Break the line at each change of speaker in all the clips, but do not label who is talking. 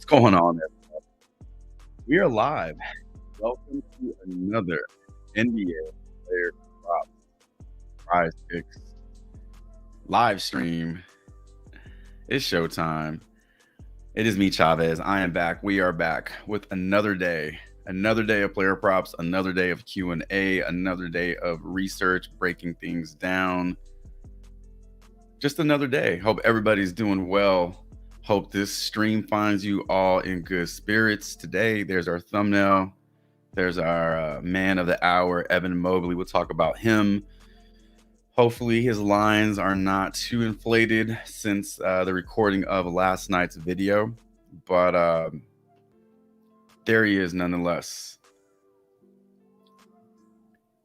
What's going on there? We are live. Welcome to another NBA Player Prop Prize Picks live stream. It's showtime. It is me, Chavez. I am back. We are back with another day of player props, another day of Q&A, another day of research, breaking things down. Just another day. Hope everybody's doing well. Hope this stream finds you all in good spirits today. There's our thumbnail. There's our man of the hour, Evan Mobley. We'll talk about him. Hopefully his lines are not too inflated since the recording of last night's video. But there he is nonetheless.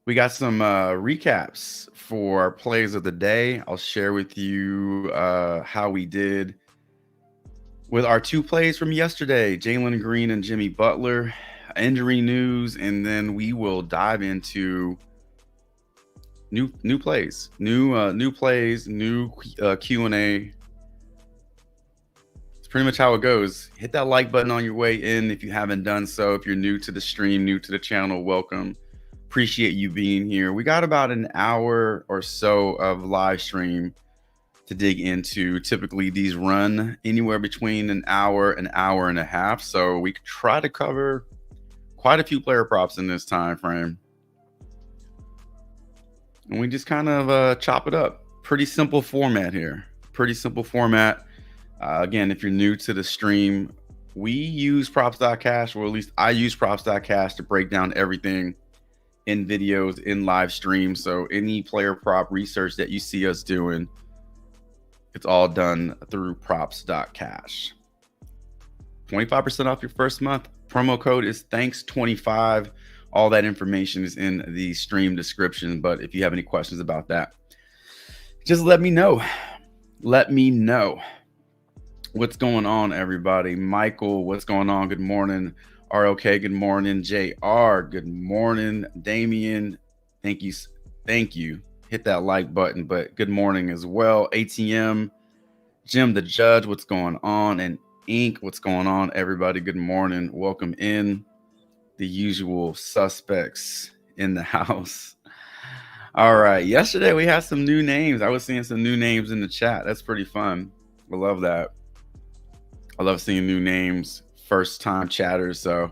We got some recaps for our plays of the day. I'll share with you how we did with our two plays from yesterday, Jalen Green and Jimmy Butler, injury news, and then we will dive into new plays, new Q&A. It's pretty much how it goes. Hit that like button on your way in if you haven't done so. If you're new to the stream, new to the channel, welcome. Appreciate you being here. We got about an hour or so of live stream to dig into. Typically these run anywhere between an hour and a half, so we try to cover quite a few player props in this time frame, and we just kind of chop it up. Pretty simple format here. Again, if you're new to the stream, we use props.cash, or at least I use props.cash to break down everything in videos, in live streams. So any player prop research that you see us doing, it's all done through props.cash. 25% off your first month. Promo code is thanks25. All that information is in the stream description. But if you have any questions about that, just let me know. What's going on, everybody? Michael, what's going on? Good morning. ROK, good morning. JR, good morning. Damian, thank you. Hit that like button, but good morning as well. ATM, Jim the Judge, what's going on? And Ink, what's going on? Everybody, good morning. Welcome in. The usual suspects in the house. All right. Yesterday we had some new names. I was seeing some new names in the chat. That's pretty fun. I love that. I love seeing new names, first time chatters. So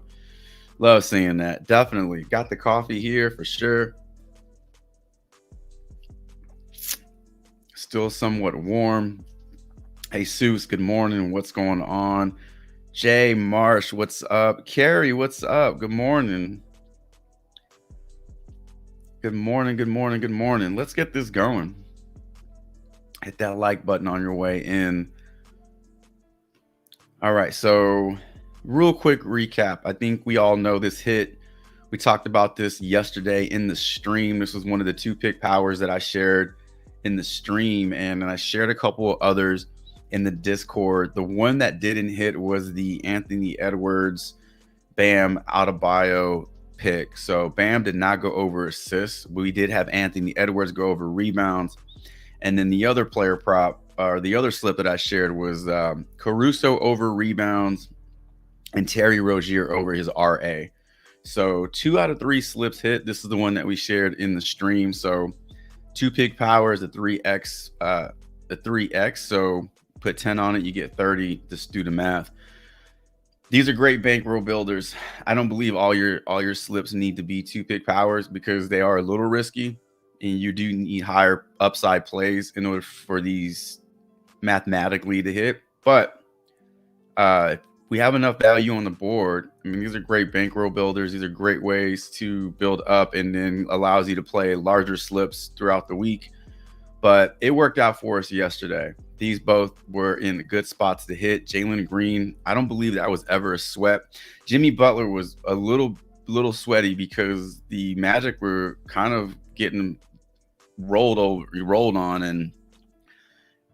love seeing that. Definitely got the coffee here for sure. Still somewhat warm. Hey, Seuss, good morning. What's going on? Jay Marsh, what's up? Carrie, what's up? Good morning. Good morning. Let's get this going. Hit that like button on your way in. All right, so real quick recap. I think we all know this hit. We talked about this yesterday in the stream. This was one of the two pick powers that I shared in the stream, and I shared a couple of others in the Discord. The one that didn't hit was the Anthony Edwards Bam Adebayo pick. So Bam did not go over assists. We did have Anthony Edwards go over rebounds. And then the other player prop, or the other slip that I shared, was Caruso over rebounds and Terry Rozier over his RA. So 2 out of 3 slips hit. This is the one that we shared in the stream. So 2 pick powers, the 3x, the 3x. So put 10 on it, you get 30. Just do the math. These are great bankroll builders. I don't believe all your slips need to be 2 pick powers because they are a little risky, and you do need higher upside plays in order for these mathematically to hit. But we have enough value on the board. I mean, these are great bankroll builders. These are great ways to build up, and then allows you to play larger slips throughout the week. But it worked out for us yesterday. These both were in good spots to hit. Jalen Green, I don't believe that was ever a sweat. Jimmy Butler was a little sweaty because the Magic were kind of getting rolled on, and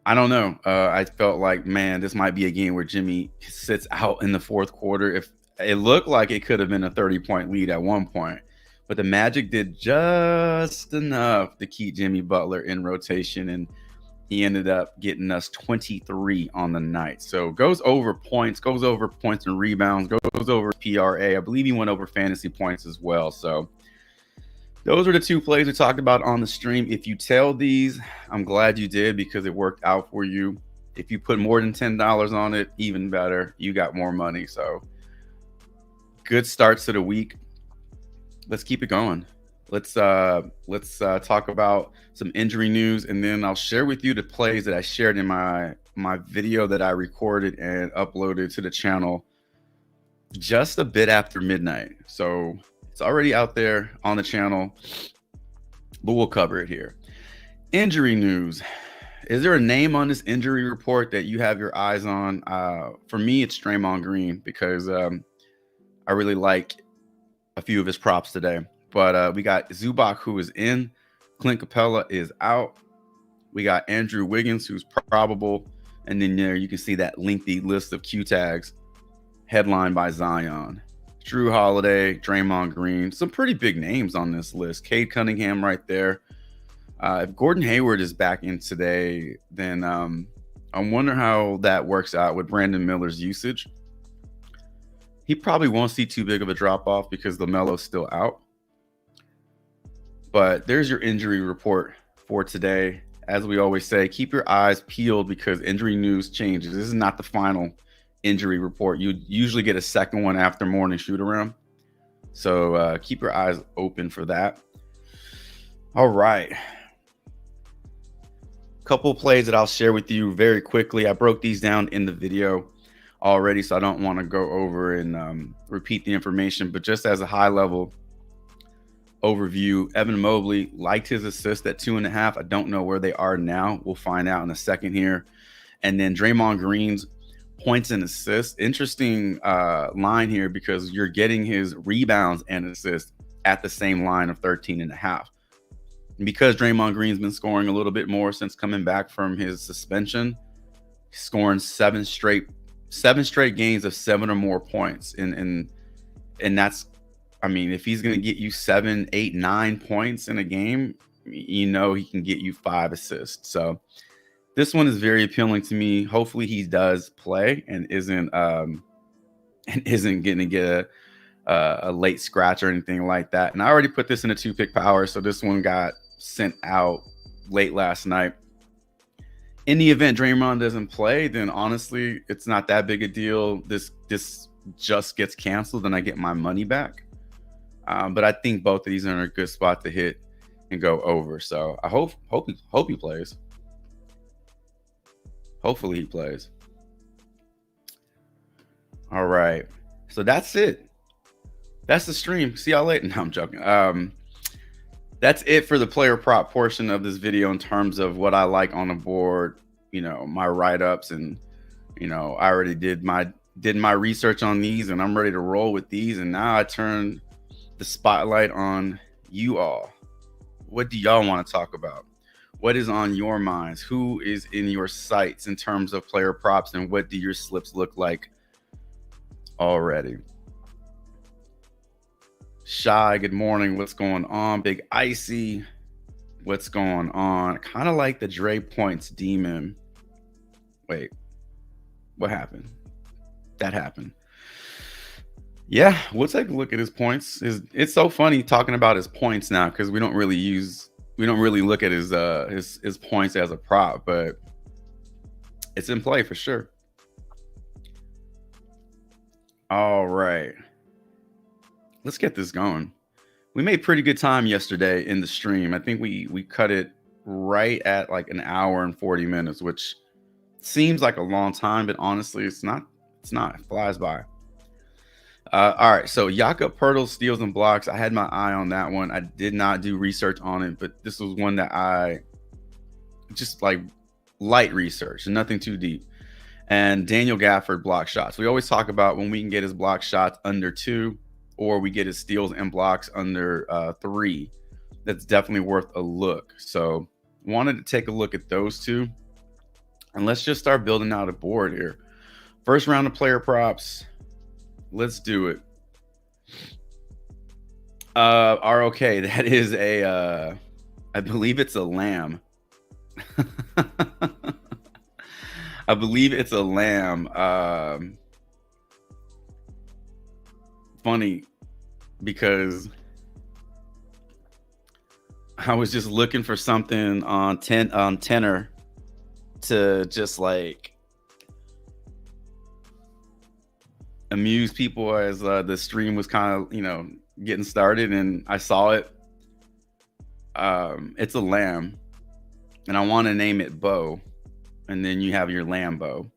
I don't know. I felt like, man, this might be a game where Jimmy sits out in the fourth quarter. If it looked like it could have been a 30-point lead at one point, but the Magic did just enough to keep Jimmy Butler in rotation, and he ended up getting us 23 on the night. So goes over points and rebounds, goes over PRA. I believe he went over fantasy points as well. So those are the 2 plays we talked about on the stream. If you tailed these, I'm glad you did because it worked out for you. If you put more than $10 on it, even better. You got more money. So good starts to the week. Let's keep it going. Let's talk about some injury news, and then I'll share with you the plays that I shared in my video that I recorded and uploaded to the channel just a bit after midnight. So it's already out there on the channel, but we'll cover it here. Injury news. Is there a name on this injury report that you have your eyes on? For me, it's Draymond Green because I really like a few of his props today. But we got Zubac, who is in. Clint Capella is out. We got Andrew Wiggins, who's probable. And then there you can see that lengthy list of Q tags headlined by Zion. Drew Holiday, Draymond Green. Some pretty big names on this list. Cade Cunningham right there. If Gordon Hayward is back in today, then I wonder how that works out with Brandon Miller's usage. He probably won't see too big of a drop-off because LaMelo's still out. But there's your injury report for today. As we always say, keep your eyes peeled because injury news changes. This is not the final injury report. You usually get a second one after morning shoot around. So keep your eyes open for that. All right. Couple plays that I'll share with you very quickly. I broke these down in the video already, so I don't want to go over and repeat the information. But just as a high level overview, Evan Mobley liked his assist at 2.5. I don't know where they are now. We'll find out in a second here. And then Draymond Green's points and assists. Interesting line here because you're getting his rebounds and assists at the same line of 13.5. And because Draymond Green's been scoring a little bit more since coming back from his suspension, scoring seven straight games of 7 or more points. And that's, I mean, if he's going to get you 7, 8, 9 points in a game, you know he can get you 5 assists. So this one is very appealing to me. Hopefully he does play and isn't going to get a late scratch or anything like that. And I already put this in a 2-pick power, so this one got sent out late last night. In the event Draymond doesn't play, then honestly, it's not that big a deal. This just gets canceled and I get my money back. But I think both of these are in a good spot to hit and go over. So I hope he plays. Hopefully he plays. All right. So that's it. That's the stream. See y'all later. No, I'm joking. That's it for the player prop portion of this video in terms of what I like on the board, you know, my write-ups, and, you know, I already did my did my research on these, and I'm ready to roll with these. And now I turn the spotlight on you all. What do y'all want to talk about? What is on your minds? Who is in your sights in terms of player props, and what do your slips look like already? Shy, good morning. What's going on? Big Icy, what's going on? Kind of like the Dre Points demon. Wait, what happened? That happened. Yeah, we'll take a look at his points. It's so funny talking about his points now because we don't really look at his points as a prop, but it's in play for sure. All right, let's get this going. We made pretty good time yesterday in the stream. I think we cut it right at like an hour and 40 minutes, which seems like a long time, but honestly, it's not. It's not. It flies by. All right, so Jakob Poeltl steals and blocks. I had my eye on that one. I did not do research on it, but this was one that I just like light research, nothing too deep. And Daniel Gafford block shots. We always talk about when we can get his block shots under 2, or we get his steals and blocks under 3. That's definitely worth a look. So wanted to take a look at those two, and let's just start building out a board here. First round of player props. Let's do it. ROK, that is a I believe it's a lamb. I believe it's a lamb. Funny because I was just looking for something on Tenor to just like amuse people as the stream was kind of getting started, and I saw it. It's a lamb, and I want to name it Bo, and then you have your Lambo.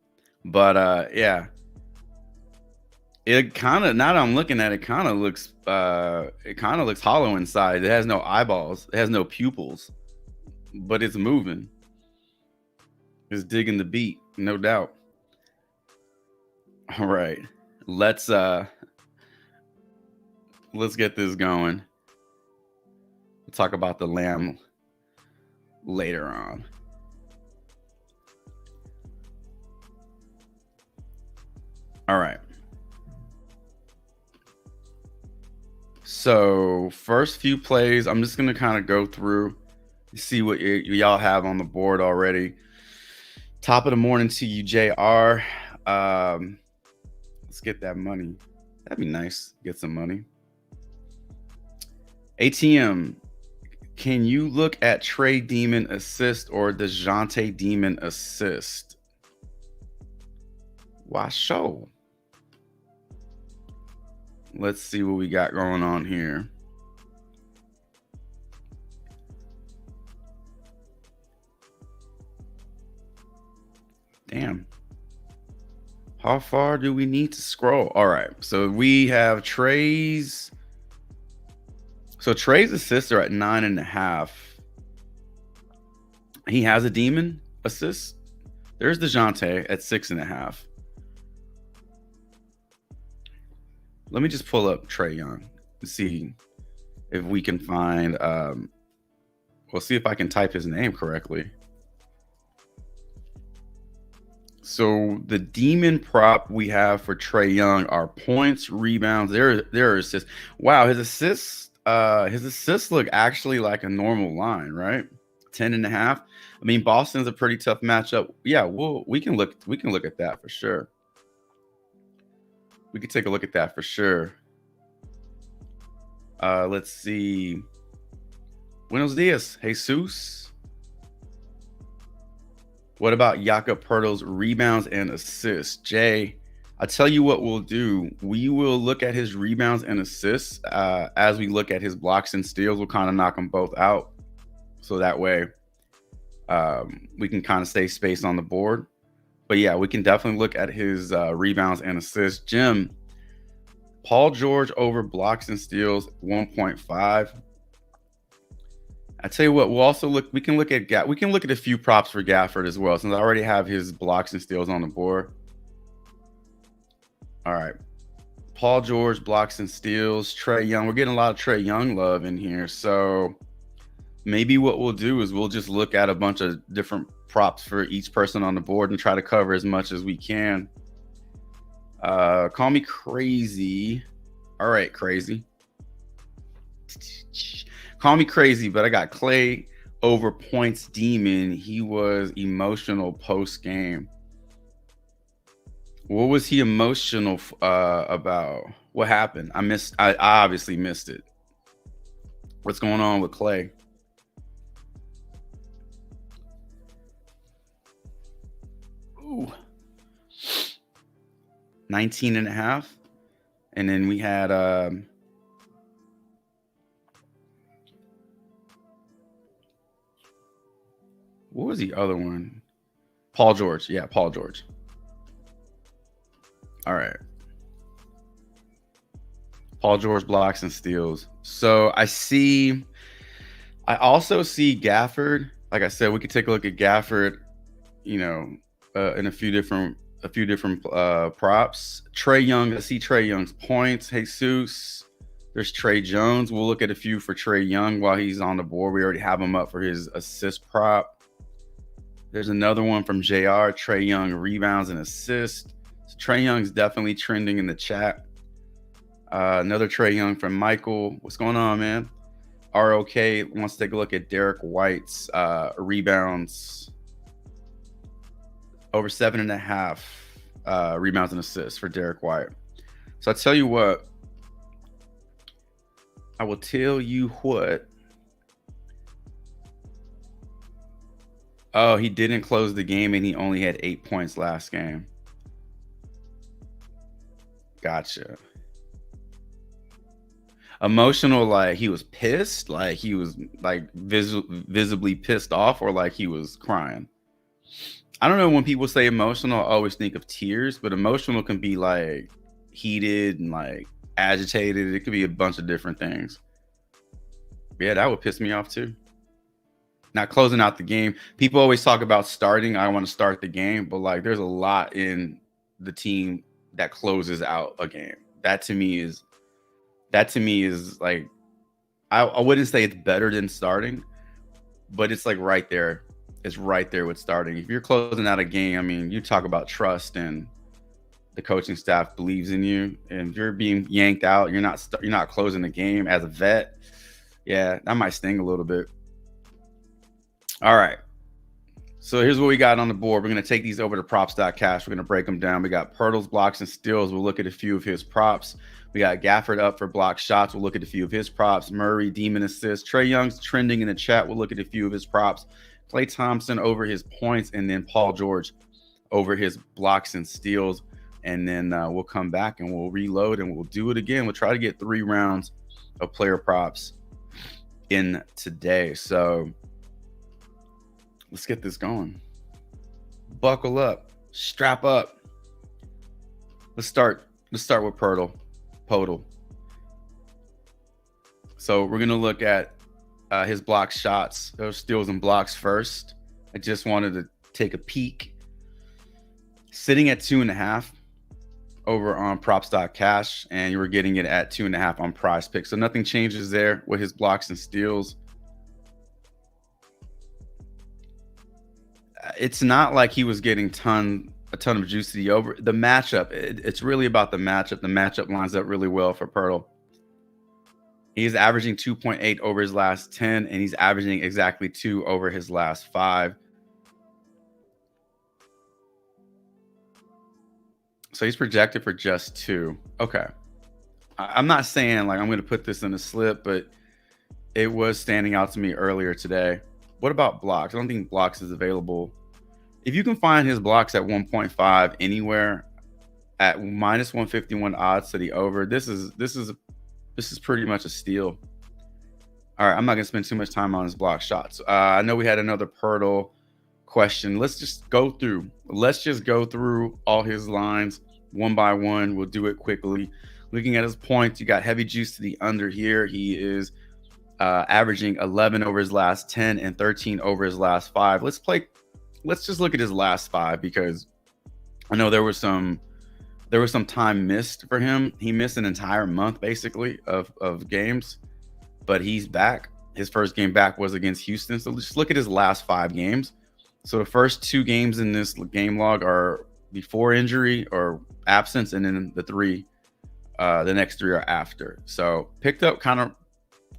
But yeah, it kind of, now that I'm looking at it, kind of looks hollow inside. It has no eyeballs, it has no pupils, but it's moving. It's digging the beat, no doubt. All right. Let's get this going. We'll talk about the lamb later on. All right. So first few plays, I'm just gonna kind of go through, see what y'all have on the board already. Top of the morning to you, JR. Let's get that money. That'd be nice. Get some money. ATM, can you look at Trey Demon assist or DeJounte Demon assist? Why show? Let's see what we got going on here. Damn. How far do we need to scroll? All right. So we have Trey's. So Trey's assists are at 9.5. He has a demon assist. There's DeJounte at 6.5. Let me just pull up Trae Young and see if we can find. We'll see if I can type his name correctly. So the demon prop we have for Trae Young are points, rebounds. There are assists. Wow, his assists look actually like a normal line, right? 10.5. I mean, Boston's a pretty tough matchup. Yeah, we can look at that for sure. We could take a look at that for sure. Let's see. Buenos dias, Jesus. What about Jakob Poeltl's rebounds and assists? Jay, I'll tell you what we'll do. We will look at his rebounds and assists as we look at his blocks and steals. We'll kind of knock them both out. So that way we can kind of stay spaced on the board. But yeah, we can definitely look at his rebounds and assists. Jim, Paul George over blocks and steals, 1.5. I tell you what, we'll also look. We can look at a few props for Gafford as well, since I already have his blocks and steals on the board. All right. Paul George, blocks and steals. Trae Young. We're getting a lot of Trae Young love in here. So maybe what we'll do is we'll just look at a bunch of different props for each person on the board and try to cover as much as we can. Call me crazy. All right, crazy. Call me crazy, but I got Clay over points demon. He was emotional post game. What was he emotional about? What happened? I obviously missed it. What's going on with Clay? Ooh. 19 and a half. And then we had what was the other one? Paul George. Yeah, Paul George. All right. Paul George, blocks and steals. So I also see Gafford. Like I said, we could take a look at Gafford, you know, in a few different props. Trae Young, I see Trae Young's points. Jesus. There's Trey Jones. We'll look at a few for Trae Young while he's on the board. We already have him up for his assist prop. There's another one from JR, Trae Young, rebounds and assists. So Trae Young's definitely trending in the chat. Another Trae Young from Michael. What's going on, man? ROK wants to take a look at Derek White's rebounds. Over 7.5 rebounds and assists for Derek White. So I tell you what. I will tell you what. Oh, he didn't close the game and he only had 8 points last game. Gotcha. Emotional, like he was pissed, like he was like visibly pissed off, or like he was crying. I don't know, when people say emotional, I always think of tears, but emotional can be like heated and like agitated. It could be a bunch of different things. Yeah, that would piss me off too. Not closing out the game. People always talk about starting. I want to start the game, but like there's a lot in the team that closes out a game. That to me is like, I wouldn't say it's better than starting, but it's like right there. It's right there with starting. If you're closing out a game, I mean, you talk about trust and the coaching staff believes in you. And if you're being yanked out, you're not closing the game as a vet. Yeah, that might sting a little bit. All right. So here's what we got on the board. We're going to take these over to props.cash. We're going to break them down. We got Pirtle's blocks and steals. We'll look at a few of his props. We got Gafford up for block shots. We'll look at a few of his props. Murray, demon assist. Trae Young's trending in the chat. We'll look at a few of his props. Klay Thompson over his points, and then Paul George over his blocks and steals. And then we'll come back and we'll reload and we'll do it again. We'll try to get 3 rounds of player props in today. So let's get this going. Buckle up, strap up. Let's start with Podal. So we're gonna look at his block shots, those steals and blocks first. I just wanted to take a peek. Sitting at 2.5 over on props.cash, and you were getting it at 2.5 on Prize Pick. So nothing changes there with his blocks and steals. It's not like he was getting a ton of juice to the over. The matchup, it's really about the matchup. The matchup lines up really well for Pirtle. He's averaging 2.8 over his last 10, and he's averaging exactly 2 over his last 5. So he's projected for just 2. Okay. I'm not saying like I'm going to put this in a slip, but it was standing out to me earlier today. What about blocks? I don't think blocks is available. If you can find his blocks at 1.5 anywhere at minus 151 odds to the over, this is pretty much a steal. All right, I'm not gonna spend too much time on his block shots. I know we had another Pirtle question. Let's just go through all his lines one by one. We'll do it quickly. Looking at his points, you got heavy juice to the under here. He is averaging 11 over his last 10 and 13 over his last 5. Let's just look at his last 5, because I know there were some There was some time missed for him. He missed an entire month basically of games, but he's back. His first game back was against Houston. So just look at his last 5 games. So the first 2 games in this game log are before injury or absence, and then the next 3 are after. So picked up kind of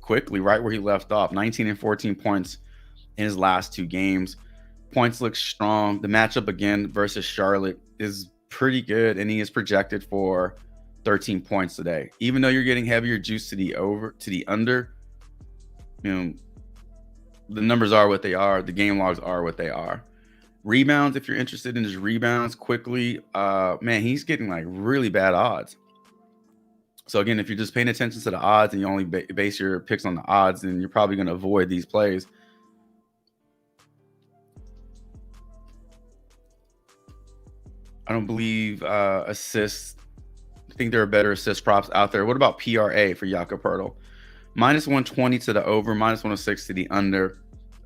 quickly right where he left off. 19 and 14 points in his last 2 games. Points look strong. The matchup again versus Charlotte is pretty good, and he is projected for 13 points today. Even though you're getting heavier juice to the under, the numbers are what they are. The game logs are what they are. Rebounds, if you're interested in his rebounds quickly, man, he's getting like really bad odds. So again, if you're just paying attention to the odds and you only base your picks on the odds, then you're probably going to avoid these plays. I don't believe assists. I think there are better assist props out there. What about PRA for Jakob Poeltl? -120 to the over, -106 to the under.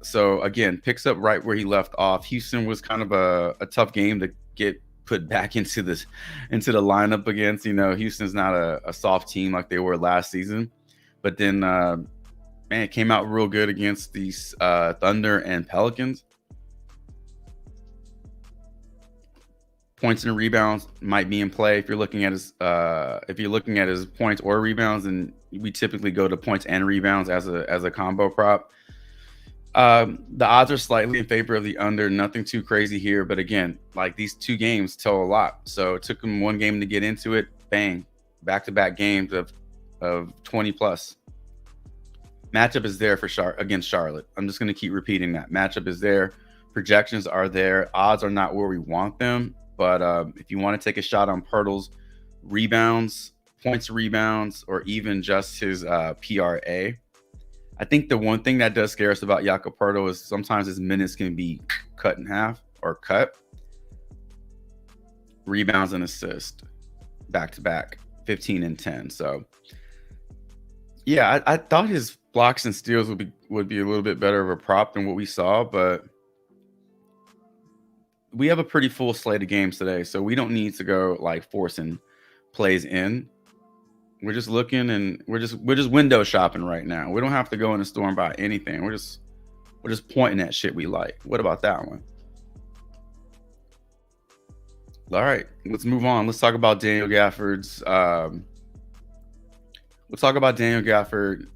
So again, picks up right where he left off. Houston was kind of a tough game to get put back into the lineup against. Houston's not a soft team like they were last season. But then, man, it came out real good against these Thunder and Pelicans. Points and rebounds might be in play if you're looking at his points or rebounds, and we typically go to points and rebounds as a combo prop. The odds are slightly in favor of the under. Nothing too crazy here, but again, like these 2 games tell a lot. So it took him 1 game to get into it. Bang, back-to-back games of 20 plus. Matchup is there against Charlotte. I'm just going to keep repeating that. Matchup is there. Projections are there. Odds are not where we want them. But if you want to take a shot on Poeltl's rebounds, points, rebounds, or even just his PRA, I think the one thing that does scare us about Jakob Poeltl is sometimes his minutes can be cut in half or cut. Rebounds and assists, back to back, 15 and 10. So yeah, I thought his blocks and steals would be a little bit better of a prop than what we saw, but we have a pretty full slate of games today, so we don't need to go like forcing plays in. We're just looking, and we're just window shopping right now. We don't have to go in the store and buy anything. We're just pointing at shit we like. What about that one? All right, let's move on. Let's talk about Daniel Gafford's. Let's talk about Daniel Gafford.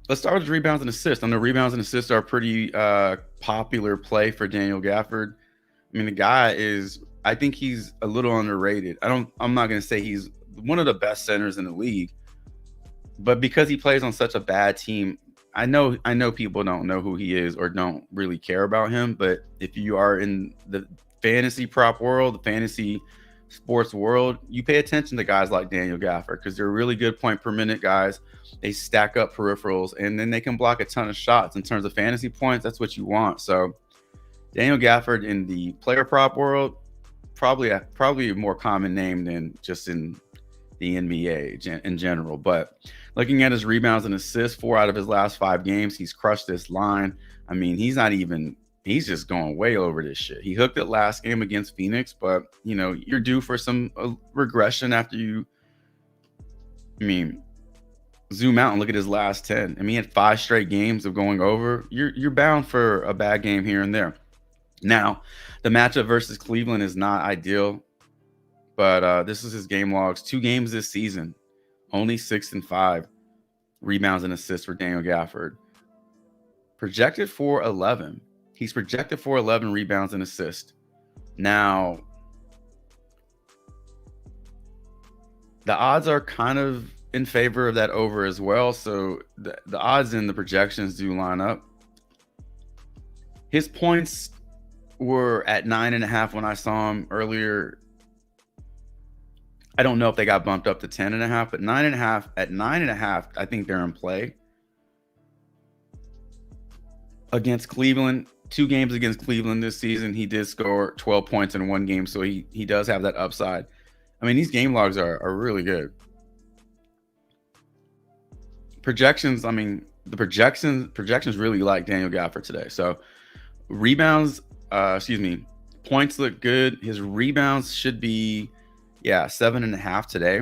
Let's start with rebounds and assists. I know rebounds and assists are a pretty popular play for Daniel Gafford. I mean, the guy I think he's a little underrated. I'm not going to say he's one of the best centers in the league, but because he plays on such a bad team, I know people don't know who he is or don't really care about him. But if you are in the fantasy prop world, the fantasy sports world, you pay attention to guys like Daniel Gafford because they're really good point per minute guys. They stack up peripherals, and then they can block a ton of shots. In terms of fantasy points, that's what you want. So Daniel Gafford in the player prop world, probably a more common name than just in the NBA in general. But looking at his rebounds and assists, 4 out of his last 5 games, he's crushed this line. I mean, he's just going way over this shit. He hooked it last game against Phoenix, but you're due for some regression after zoom out and look at his last 10. I mean, he had 5 straight games of going over. You're bound for a bad game here and there. Now, the matchup versus Cleveland is not ideal, but this is his game logs. 2 games this season, only 6 and 5 rebounds and assists for Daniel Gafford. Projected for 11. He's projected for 11 rebounds and assists. Now, the odds are kind of in favor of that over as well. So the odds and the projections do line up. His points were at 9.5 when I saw him earlier. I don't know if they got bumped up to 10.5, but 9.5. At 9.5, I think they're in play. Against Cleveland, 2 games against Cleveland this season, he did score 12 points in 1 game, so he does have that upside. I mean, these game logs are really good. Projections, I mean, the projections really like Daniel Gafford today. So rebounds, Points look good. His rebounds should be, yeah, 7.5 today.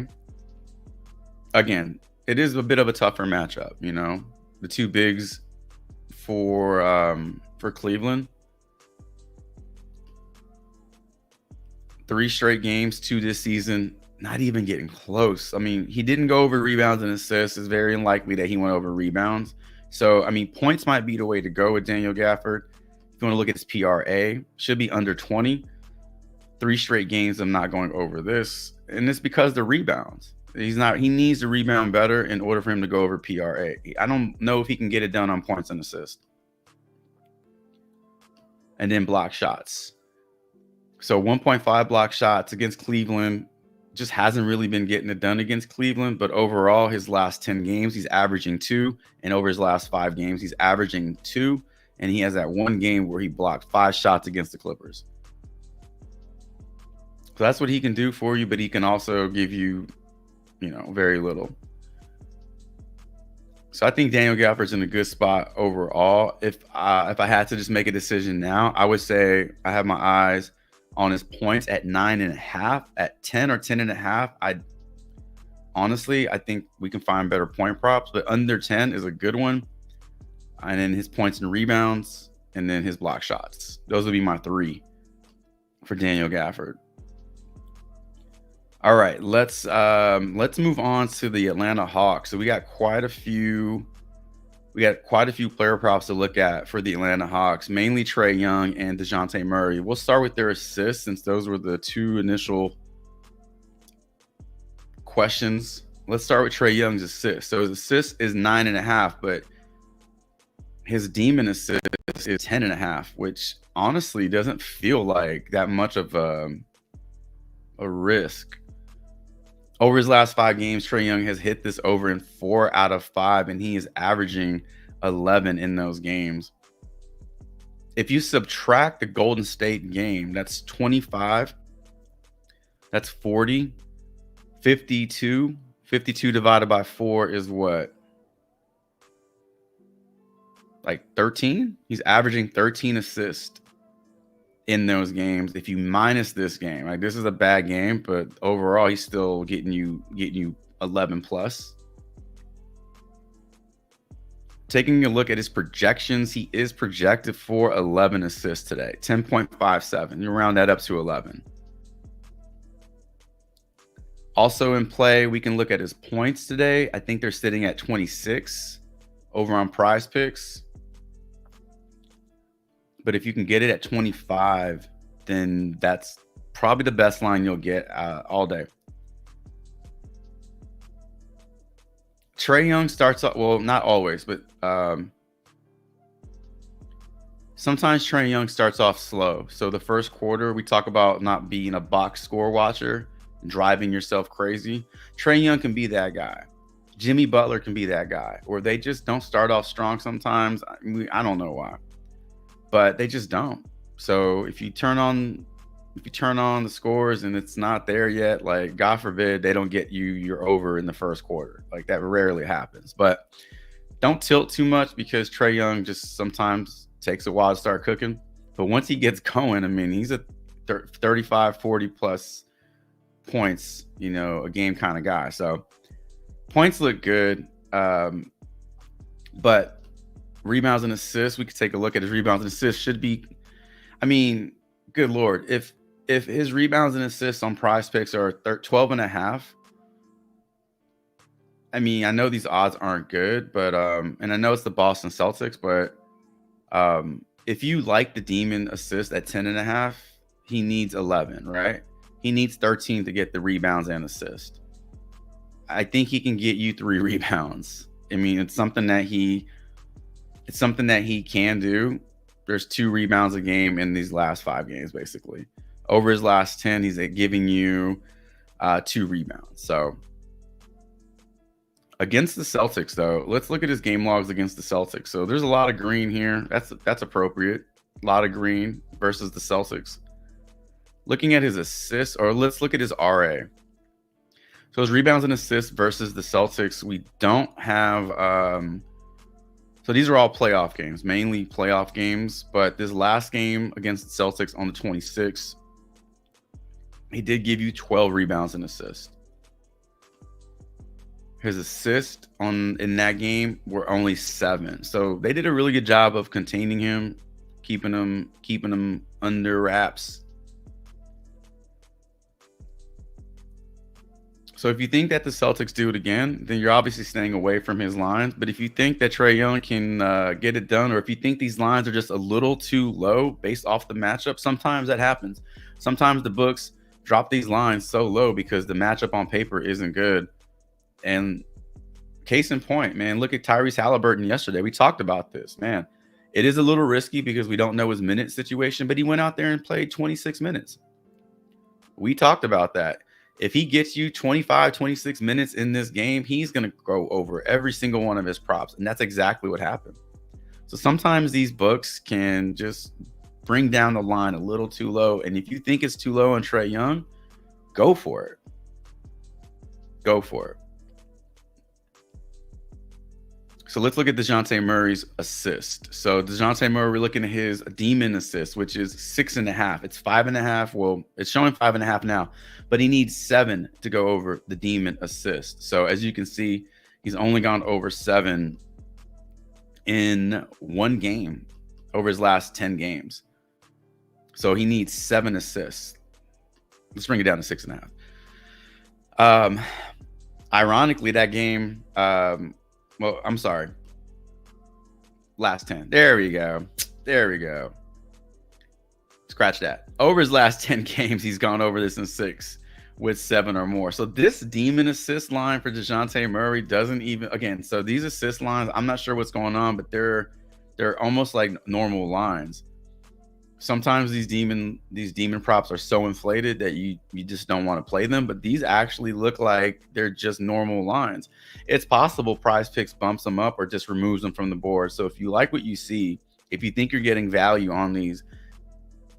Again, it is a bit of a tougher matchup, you know. The two bigs for Cleveland. 3 straight games, 2 this season, not even getting close. I mean, he didn't go over rebounds and assists. It's very unlikely that he went over rebounds. So, I mean, points might be the way to go with Daniel Gafford. If you want to look at his PRA, should be under 20. 3 straight games of not going over this. And it's because the rebounds. He needs to rebound better in order for him to go over PRA. I don't know if he can get it done on points and assists. And then block shots. So 1.5 block shots against Cleveland. Just hasn't really been getting it done against Cleveland. But overall, his last 10 games, he's averaging 2. And over his last 5 games, he's averaging 2. And he has that one game where he blocked 5 shots against the Clippers. So that's what he can do for you. But he can also give you, you know, very little. So I think Daniel Gafford's in a good spot overall. If I had to just make a decision now, I would say I have my eyes on his points at 9.5, at 10 or 10.5. I think we can find better point props, but under 10 is a good one. And then his points and rebounds, and then his block shots. Those would be my 3 for Daniel Gafford. All right, let's move on to the Atlanta Hawks. So we got quite a few player props to look at for the Atlanta Hawks, mainly Trae Young and DeJounte Murray. We'll start with their assists since those were the 2 initial questions. Let's start with Trae Young's assist. So his assist is 9.5, but his demon assist is 10.5, which honestly doesn't feel like that much of a risk. Over his last 5 games, Trae Young has hit this over in 4 out of 5, and he is averaging 11 in those games. If you subtract the Golden State game, that's 25. That's 40. 52. 52 divided by 4 is what? Like 13? He's averaging 13 assists in those games. If you minus this game, like this is a bad game, but overall he's still getting you 11 plus. Taking a look at his projections, he is projected for 11 assists today, 10.57. You round that up to 11. Also in play, we can look at his points today. I think they're sitting at 26 over on Prize Picks. But if you can get it at 25, then that's probably the best line you'll get all day. Trae Young starts off, well, not always, but sometimes Trae Young starts off slow. So the first quarter, we talk about not being a box score watcher, driving yourself crazy. Trae Young can be that guy. Jimmy Butler can be that guy. Or they just don't start off strong sometimes. I don't know why, but they just don't. So if you turn on the scores and it's not there yet, like God forbid they don't get you're over in the first quarter. Like that rarely happens. But don't tilt too much because Trae Young just sometimes takes a while to start cooking. But once he gets going, I mean, he's a 35, 40 plus points, you know, a game kind of guy. So points look good. But rebounds and assists, we could take a look at his rebounds and assists. Should be, I mean, good Lord, if his rebounds and assists on Prize Picks are 12.5, I mean, I know these odds aren't good, but and I know it's the Boston Celtics, but if you like the Demon assist at 10.5, he needs 11, right? He needs 13 to get the rebounds and assist. I think he can get you 3 rebounds. I mean, it's something that he can do. There's 2 rebounds a game in these last 5 games, basically. Over his last 10, he's giving you 2 rebounds. So against the Celtics, though, let's look at his game logs against the Celtics. So there's a lot of green here. That's appropriate. A lot of green versus the Celtics. Looking at his assists, or let's look at his RA. So his rebounds and assists versus the Celtics, we don't have So these are all playoff games, mainly playoff games. But this last game against the Celtics on the 26th, he did give you 12 rebounds and assists. His assists in that game were only 7. So they did a really good job of containing him, keeping him under wraps. So if you think that the Celtics do it again, then you're obviously staying away from his lines. But if you think that Trae Young can get it done, or if you think these lines are just a little too low based off the matchup, sometimes that happens. Sometimes the books drop these lines so low because the matchup on paper isn't good. And case in point, man, look at Tyrese Halliburton yesterday. We talked about this, man. It is a little risky because we don't know his minute situation, but he went out there and played 26 minutes. We talked about that. If he gets you 25, 26 minutes in this game, he's going to go over every single one of his props. And that's exactly what happened. So sometimes these books can just bring down the line a little too low. And if you think it's too low on Trae Young, go for it. Go for it. So let's look at DeJounte Murray's assist. So DeJounte Murray, we're looking at his demon assist, which is 6.5. It's 5.5. Well, it's showing 5.5 now, but he needs 7 to go over the demon assist. So as you can see, he's only gone over 7 in one game over his last 10 games. So he needs 7 assists. Let's bring it down to 6.5. Ironically, that game, well, I'm sorry. Last 10. There we go. There we go. Scratch that. Over his last 10 games, he's gone over this in 6 with 7 or more. So this demon assist line for DeJounte Murray doesn't even, again, so these assist lines, I'm not sure what's going on, but they're almost like normal lines. Sometimes these demon props are so inflated that you just don't want to play them, but these actually look like they're just normal lines. It's possible Prize Picks bumps them up or just removes them from the board. So if you like what you see, if you think you're getting value on these,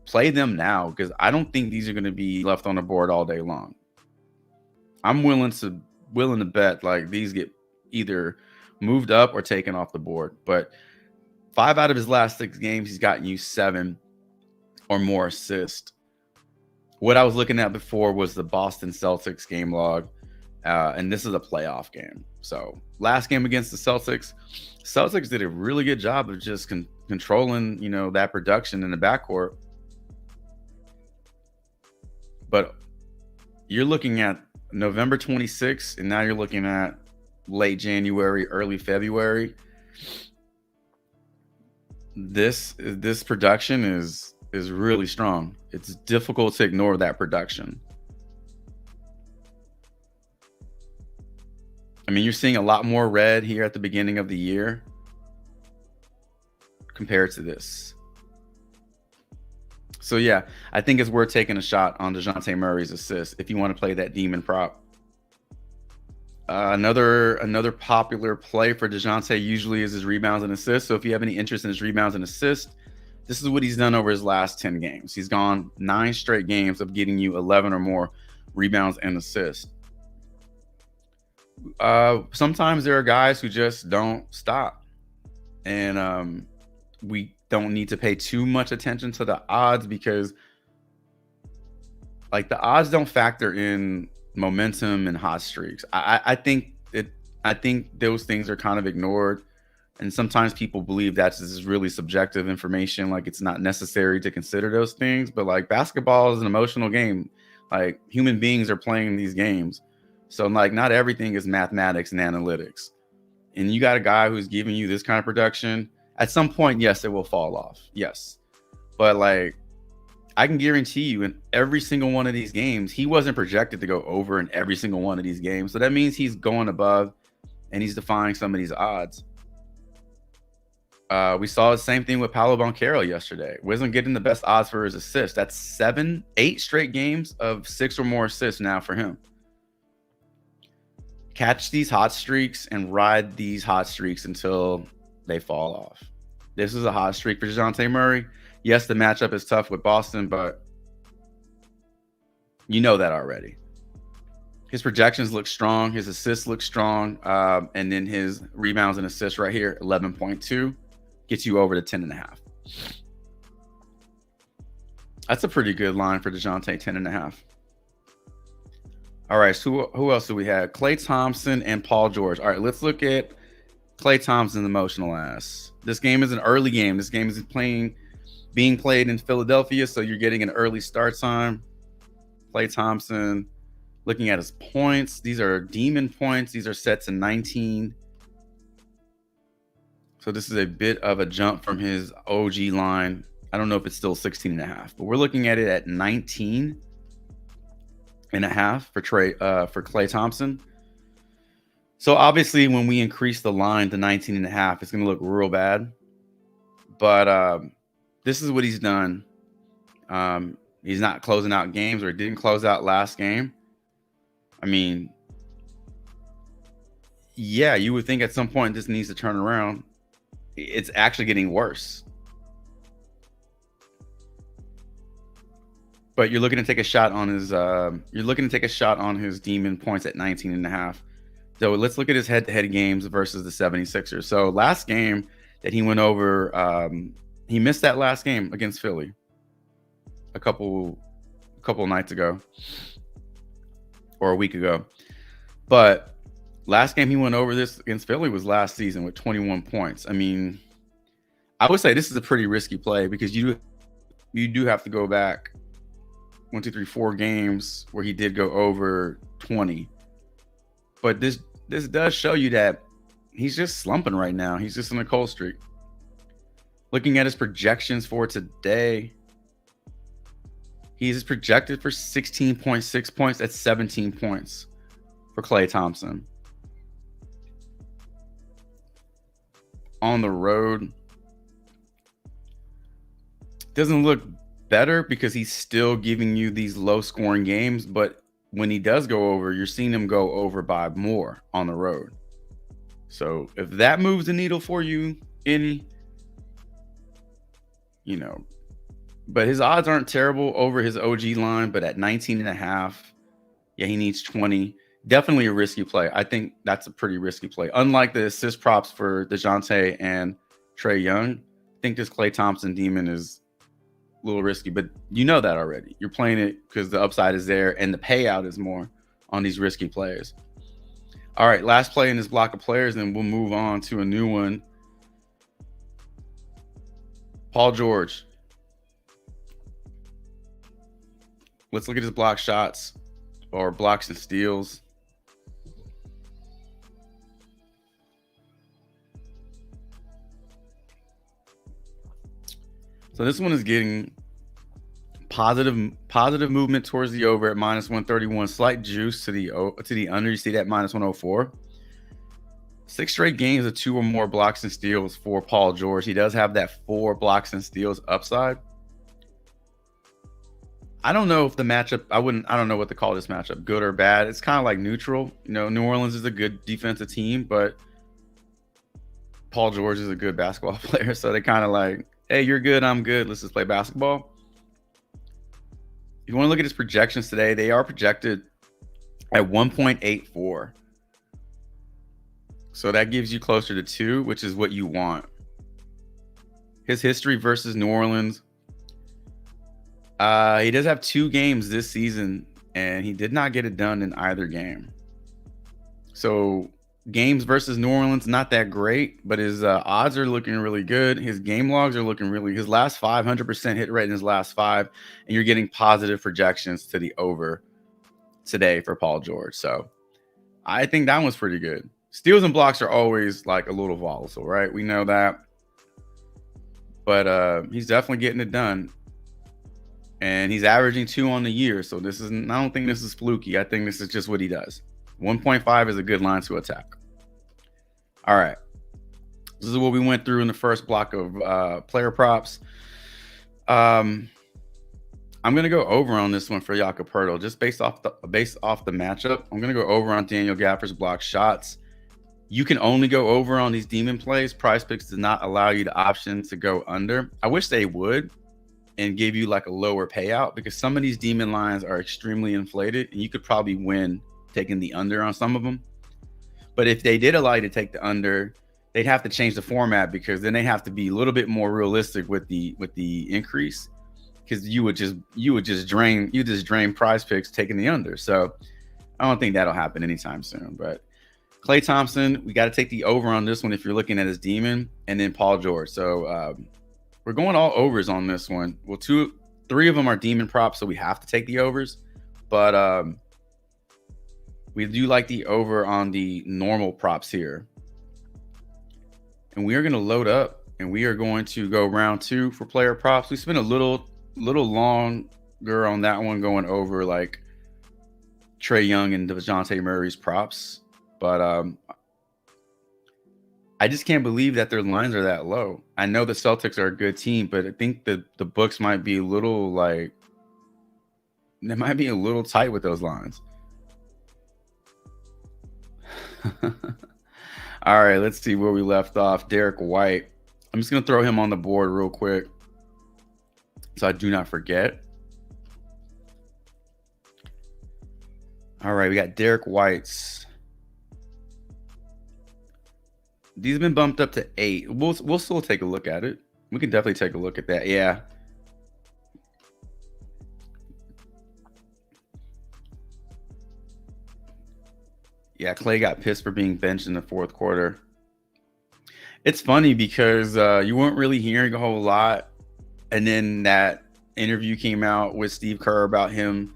play them now, because I don't think these are going to be left on the board all day long. I'm willing to bet like these get either moved up or taken off the board. But 5 out of his last 6 games, he's gotten you 7 or more assists. What I was looking at before was the Boston Celtics game log, and this is a playoff game. So last game against the Celtics did a really good job of just controlling, that production in the backcourt. But you're looking at November 26th, and now you're looking at late January, early February. This production is really strong. It's difficult to ignore that production. I mean, you're seeing a lot more red here at the beginning of the year compared to this. So yeah, I think it's worth taking a shot on DeJounte Murray's assist if you want to play that demon prop. Another popular play for DeJounte usually is his rebounds and assists. So if you have any interest in his rebounds and assists, this is what he's done over his last 10 games. He's gone 9 straight games of getting you 11 or more rebounds and assists. Sometimes there are guys who just don't stop. And we don't need to pay too much attention to the odds because like the odds don't factor in momentum and hot streaks. I think those things are kind of ignored. And sometimes people believe that's just really subjective information. Like it's not necessary to consider those things, but like basketball is an emotional game. Like human beings are playing these games. So like not everything is mathematics and analytics. And you got a guy who's giving you this kind of production. At some point, yes, it will fall off. Yes. But like I can guarantee you in every single one of these games, he wasn't projected to go over in every single one of these games. So that means he's going above and he's defying some of these odds. We saw the same thing with Paolo Banchero yesterday. Wasn't getting the best odds for his assists. That's 8 straight games of 6 or more assists now for him. Catch these hot streaks and ride these hot streaks until they fall off. This is a hot streak for DeJounte Murray. Yes, the matchup is tough with Boston, but you know that already. His projections look strong. His assists look strong. And then his rebounds and assists right here, 11.2, gets you over to 10.5. That's a pretty good line for DeJounte, 10.5. All right, so who else do we have? Klay Thompson and Paul George. All right, let's look at Klay Thompson's emotional ass. This game is an early game. This game is being played in Philadelphia, so you're getting an early start time. Klay Thompson, looking at his points. These are demon points. These are set to 19. So this is a bit of a jump from his OG line. I don't know if it's still 16.5, but we're looking at it at 19.5 for Klay Thompson. So obviously when we increase the line to 19.5, it's going to look real bad. But this is what he's done. He's not closing out games, or didn't close out last game. I mean, yeah, you would think at some point this needs to turn around. It's actually getting worse. But you're looking to take a shot on his demon points at 19.5. So let's look at his head-to-head games versus the 76ers. So last game that he went over, he missed that last game against Philly a couple nights ago, or a week ago. But last game he went over this against Philly was last season with 21 points. I mean, I would say this is a pretty risky play, because you do have to go back 1, 2, 3, 4 games where he did go over 20. But this does show you that he's just slumping right now. He's just in a cold streak. Looking at his projections for today, he's projected for 16.6 points at 17 points for Klay Thompson. On the road, doesn't look better because he's still giving you these low scoring games, but when he does go over, you're seeing him go over by more on the road. So if that moves the needle for you any, but his odds aren't terrible over his OG line, but at 19.5, yeah, he needs 20. Definitely a risky play. I think that's a pretty risky play. Unlike the assist props for DeJounte and Trae Young, I think this Klay Thompson demon is a little risky, but you know that already. You're playing it because the upside is there and the payout is more on these risky players. All right, last play in this block of players, and we'll move on to a new one. Paul George. Let's look at his block shots, or blocks and steals. So this one is getting positive movement towards the over at -131. Slight juice to the under. You see that -104. 6 straight games of 2 or more blocks and steals for Paul George. He does have that 4 blocks and steals upside. I don't know if the matchup, I don't know what to call this matchup, good or bad. It's kind of like neutral. New Orleans is a good defensive team, but Paul George is a good basketball player. So they kind of like, hey, you're good, I'm good, let's just play basketball. If you want to look at his projections today, they are projected at 1.84. So that gives you closer to 2, which is what you want. His history versus New Orleans. He does have 2 games this season, and he did not get it done in either game. So games versus New Orleans, not that great, but his odds are looking really good. His game logs are looking his last 500% hit rate in his last 5, and you're getting positive projections to the over today for Paul George. So I think that one's pretty good. Steals and blocks are always like a little volatile, right? We know that. But he's definitely getting it done. And he's averaging 2 on the year. So I don't think this is fluky. I think this is just what he does. 1.5 is a good line to attack. All right. This is what we went through in the first block of player props. I'm going to go over on this one for Jakob Poeltl, just based off the matchup. I'm going to go over on Daniel Gafford's block shots. You can only go over on these demon plays. Prize Picks does not allow you the option to go under. I wish they would, and give you like a lower payout, because some of these demon lines are extremely inflated, and you could probably win taking the under on some of them. But if they did allow you to take the under, they'd have to change the format, because then they have to be a little bit more realistic with the increase, because you would just drain Prize Picks taking the under. So I don't think that'll happen anytime soon. But Klay Thompson, we got to take the over on this one if you're looking at his demon, and then Paul George. So we're going all overs on this one. Well, 3 of them are demon props, so we have to take the overs. But we do like the over on the normal props here. And we are going to load up, and we are going to go round 2 for player props. We spent a little longer on that one, going over like Trae Young and DeJounte Murray's props. But I just can't believe that their lines are that low. I know the Celtics are a good team, but I think the books might be a little tight with those lines. All right, let's see where we left off. Derek White. I'm just going to throw him on the board real quick so I do not forget. All right, we got Derek White's. These have been bumped up to 8. We'll still take a look at it. We can definitely take a look at that. Yeah. Yeah, Klay got pissed for being benched in the 4th quarter. It's funny because you weren't really hearing a whole lot. And then that interview came out with Steve Kerr about him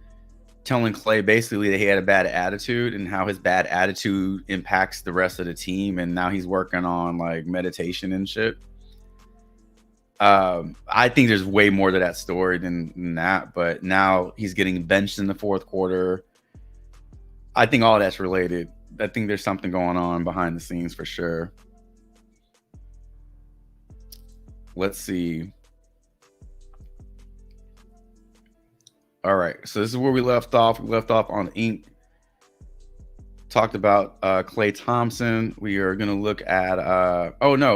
telling Klay basically that he had a bad attitude and how his bad attitude impacts the rest of the team. And now he's working on like meditation and shit. I think there's way more to that story than that. But now he's getting benched in the 4th quarter. I think all that's related. I think there's something going on behind the scenes for sure. Let's see. All right, so this is where we left off. We left off on ink. Talked about Klay Thompson. We are going to look at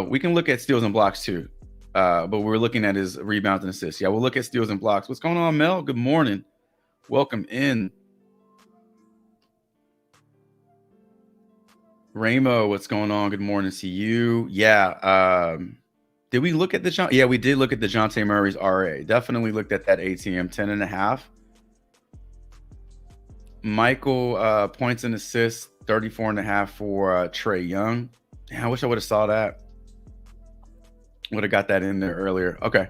we can look at steals and blocks too. But we're looking at his rebounds and assists. Yeah, we'll look at steals and blocks. What's going on, Mel? Good morning. Welcome in. Ramo, what's going on? Good morning to you. Yeah. Did we look at the Yeah, we did look at the DeJounte Murray's RA. Definitely looked at that ATM 10.5. Michael points and assists 34.5 for Trae Young. Yeah, I wish I would have saw that. Would have got that in there earlier. Okay.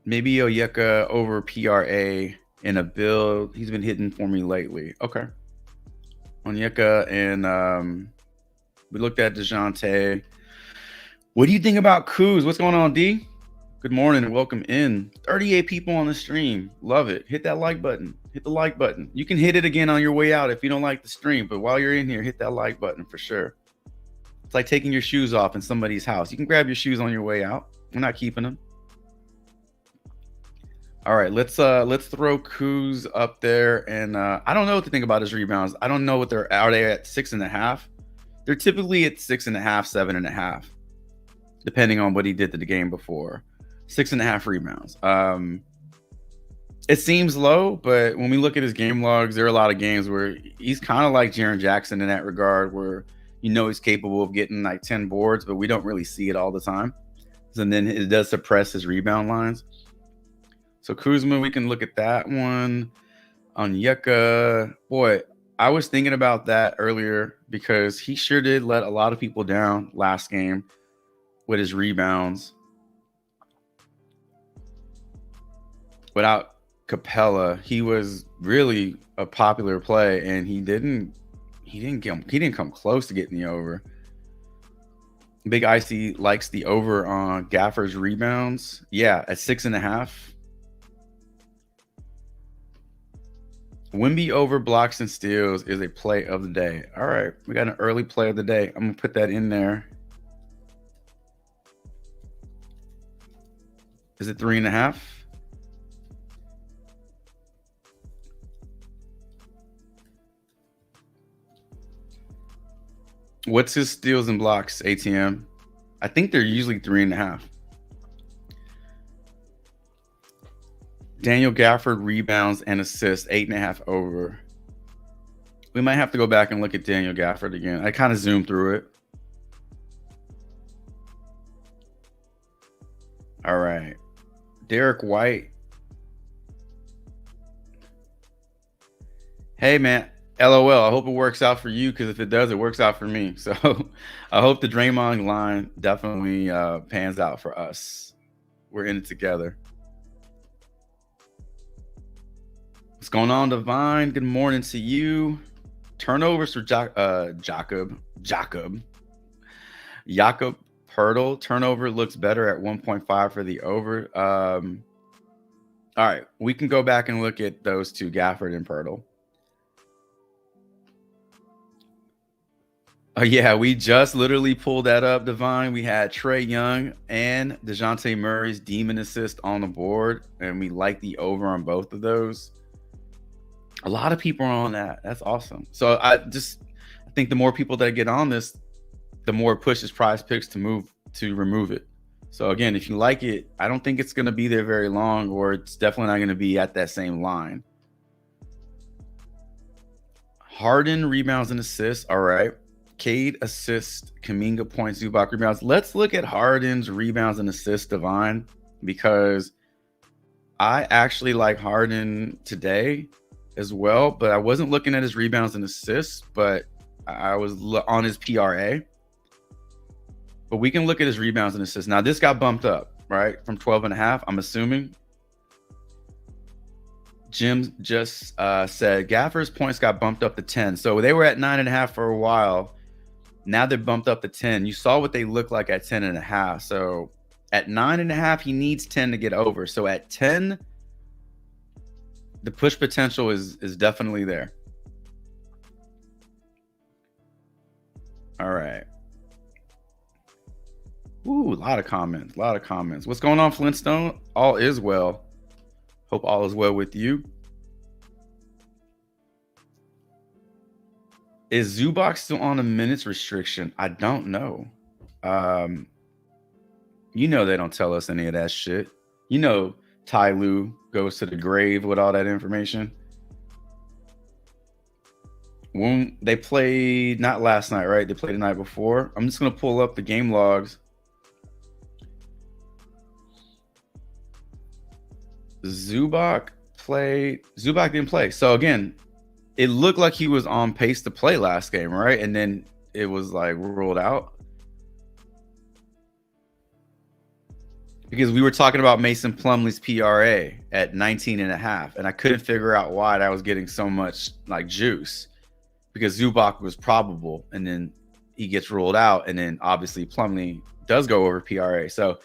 Maybe Onyeka over PRA in a build. He's been hitting for me lately. Okay. Onyeka, and we looked at DeJounte. What do you think about Kuz? What's going on, D? Good morning and welcome in. 38 people on the stream. Love it. Hit that like button. Hit the like button. You can hit it again on your way out if you don't like the stream, but while you're in here, hit that like button for sure. It's like taking your shoes off in somebody's house. You can grab your shoes on your way out. We're not keeping them. All right, let's throw Kuz up there, and I don't know what to think about his rebounds. I don't know what they're at 6.5. They're typically at 6.5, 7.5, depending on what he did to the game before. 6.5 rebounds. It seems low, but when we look at his game logs, there are a lot of games where he's kind of like Jaren Jackson in that regard, where he's capable of getting like 10 boards, but we don't really see it all the time. And then it does suppress his rebound lines. So Kuzma, we can look at that one. Onyeka, boy, I was thinking about that earlier because he sure did let a lot of people down last game with his rebounds. Without Capella, he was really a popular play, and he didn't come close to getting the over. Big Icy likes the over on Gaffer's rebounds. Yeah, at 6.5. Wemby over blocks and steals is a play of the day. All right, we got an early play of the day. I'm gonna put that in there. Is it 3.5? What's his steals and blocks, ATM? I think they're usually 3.5. Daniel Gafford rebounds and assists, 8.5 over. We might have to go back and look at Daniel Gafford again. I kind of zoomed through it. All right. Derek White. Hey, man. LOL. I hope it works out for you, because if it does, it works out for me. So I hope the Draymond line definitely pans out for us. We're in it together. What's going on, Divine? Good morning to you. Turnovers for Jakob Poeltl. Turnover looks better at 1.5 for the over. All right, we can go back and look at those two, Gafford and Poeltl. Oh yeah, we just literally pulled that up, Divine. We had Trae Young and DeJounte Murray's demon assist on the board, and we like the over on both of those. A lot of people are on that. That's awesome. So I think the more people that get on this, the more it pushes Prize Picks to remove it. So again, if you like it, I don't think it's going to be there very long, or it's definitely not going to be at that same line. Harden rebounds and assists. All right. Cade assists, Kuminga points, Zubac rebounds. Let's look at Harden's rebounds and assists, Divine, because I actually like Harden today as well, but I wasn't looking at his rebounds and assists, but I was on his PRA. But we can look at his rebounds and assists. Now, this got bumped up, right, from 12.5, I'm assuming. Jim just said Gafford's points got bumped up to 10. So they were at 9.5 for a while. Now they're bumped up to 10. You saw what they look like at 10.5. So at 9.5, he needs 10 to get over. So at 10, the push potential is definitely there. All right. Ooh, a lot of comments. What's going on, Flintstone? All is well. Hope all is well with you. Is Zubac still on a minutes restriction? I don't know. You know they don't tell us any of that shit. You know Ty Lue goes to the grave with all that information. When they played, not last night, right? They played the night before. I'm just going to pull up the game logs. Zubac didn't play. So again, it looked like he was on pace to play last game, right? And then it was like ruled out. Because we were talking about Mason Plumlee's PRA at 19.5, and I couldn't figure out why I was getting so much like juice, because Zubac was probable, and then he gets ruled out, and then obviously Plumlee does go over PRA. So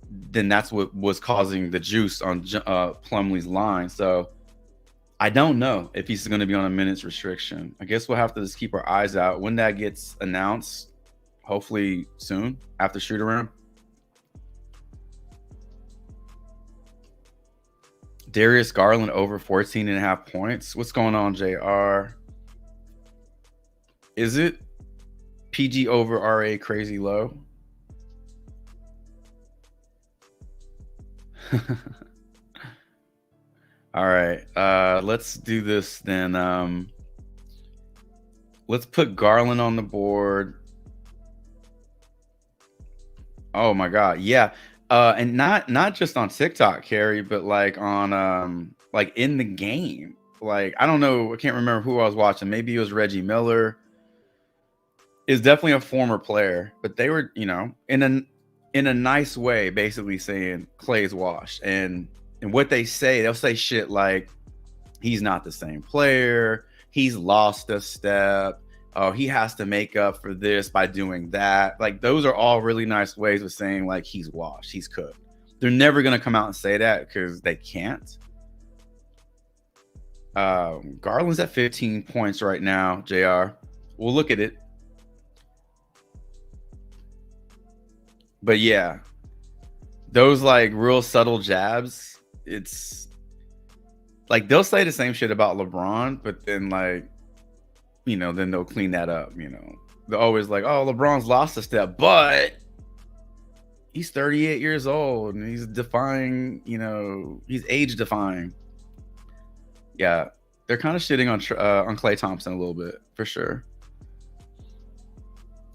then that's what was causing the juice on Plumlee's line. So I don't know if he's going to be on a minutes restriction. I guess we'll have to just keep our eyes out when that gets announced, hopefully soon after shoot around. Darius Garland over 14.5 points. What's going on, JR? Is it PG over RA crazy low? All right, let's do this then. Let's put Garland on the board. Oh my God, yeah. And not just on TikTok, Carrie, but like on like in the game. Like, I don't know, I can't remember who I was watching. Maybe it was Reggie Miller. Is definitely a former player, but they were, you know, in a nice way, basically saying Clay's washed. And what they say, they'll say shit like, he's not the same player, he's lost a step, oh, he has to make up for this by doing that. Like, those are all really nice ways of saying like he's washed, he's cooked. They're never gonna come out and say that because they can't. Garland's at 15 points right now, JR. We'll look at it. But yeah, those like real subtle jabs, it's like they'll say the same shit about LeBron, but then like, you know, then they'll clean that up. You know, they're always like, oh, LeBron's lost a step, but he's 38 years old and he's defying, he's age defying. Yeah, they're kind of shitting on Klay Thompson a little bit for sure.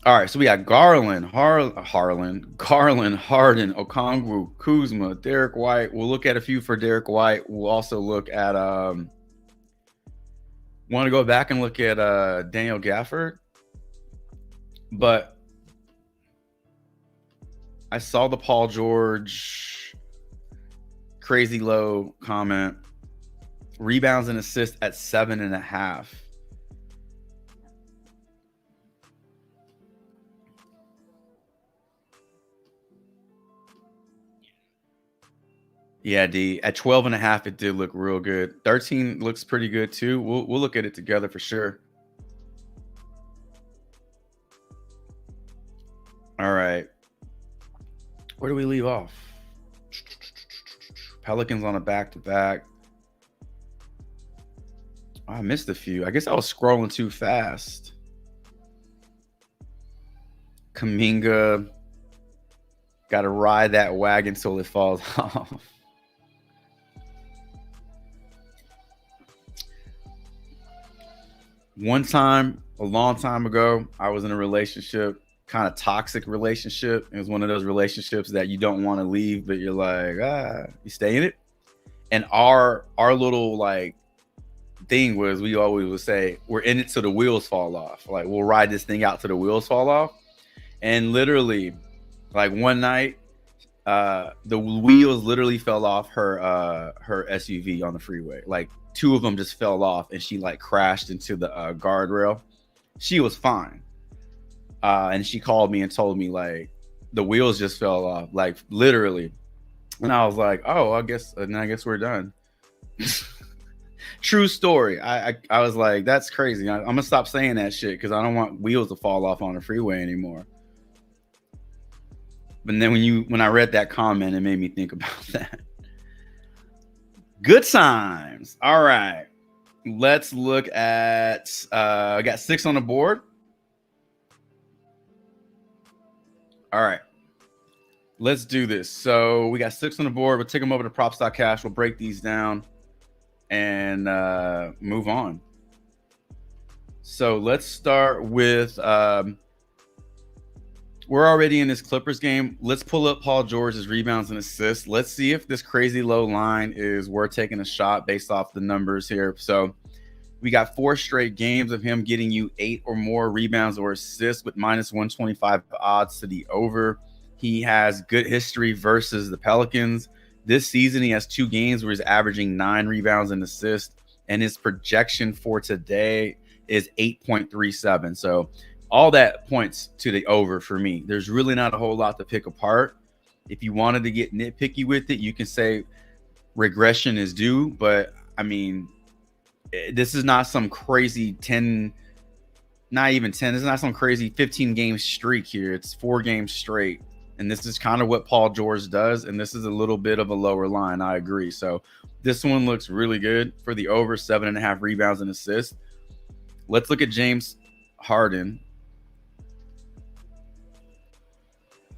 All right, so we got Garland, Harden, Okongwu, Kuzma, Derek White. We'll look at a few for Derek White. We'll also look at want to go back and look at Daniel Gafford. But I saw the Paul George crazy low comment. Rebounds and assists at 7.5. Yeah, D. At 12.5, it did look real good. 13 looks pretty good too. We'll look at it together for sure. All right. Where do we leave off? Pelicans on a back-to-back. Oh, I missed a few. I guess I was scrolling too fast. Kuminga. Got to ride that wagon till it falls off. One time, a long time ago, I was in a relationship, kind of toxic relationship. It was one of those relationships that you don't want to leave, but you're like, you stay in it. And our little like thing was, we always would say, we're in it till the wheels fall off. Like, we'll ride this thing out till the wheels fall off. And literally, like one night, the wheels literally fell off her SUV on the freeway. Like, two of them just fell off, and she like crashed into the guardrail. She was fine, and she called me and told me like the wheels just fell off, like literally. And I was like, oh, I guess we're done. True story. I was like, that's crazy. I'm gonna stop saying that shit because I don't want wheels to fall off on the freeway anymore. But then when I read that comment, it made me think about that. Good times. All right. Let's look at I got 6 on the board. All right. Let's do this. So we got 6 on the board. We'll take them over to props.cash. We'll break these down and move on. So let's start with we're already in this Clippers game. Let's pull up Paul George's rebounds and assists. Let's see if this crazy low line is worth taking a shot based off the numbers here. So we got 4 straight games of him getting you 8 or more rebounds or assists with -125 odds to the over. He has good history versus the Pelicans. This season, he has 2 games where he's averaging 9 rebounds and assists, and his projection for today is 8.37. So all that points to the over for me. There's really not a whole lot to pick apart. If you wanted to get nitpicky with it, you can say regression is due. But, I mean, this is not some crazy 10, not even 10. This is not some crazy 15-game streak here. It's 4 games straight. And this is kind of what Paul George does. And this is a little bit of a lower line. I agree. So this one looks really good for the over 7.5 rebounds and assists. Let's look at James Harden.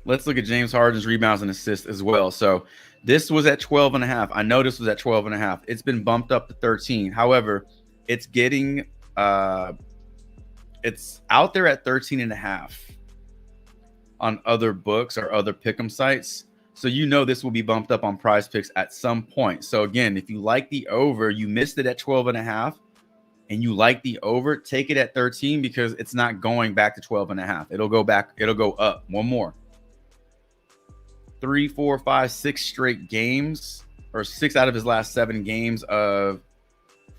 Let's look at James Harden's rebounds and assists as well. So this was at 12.5. I know this was at 12.5. It's been bumped up to 13. However, it's getting it's out there at 13.5 on other books or other pick'em sites. So you know this will be bumped up on Prize Picks at some point. So again, if you like the over, you missed it at 12.5, and you like the over, take it at 13 because it's not going back to 12.5. It'll go back. It'll go up. One more. 3, 4, 5, 6 straight games, or 6 out of his last 7 games of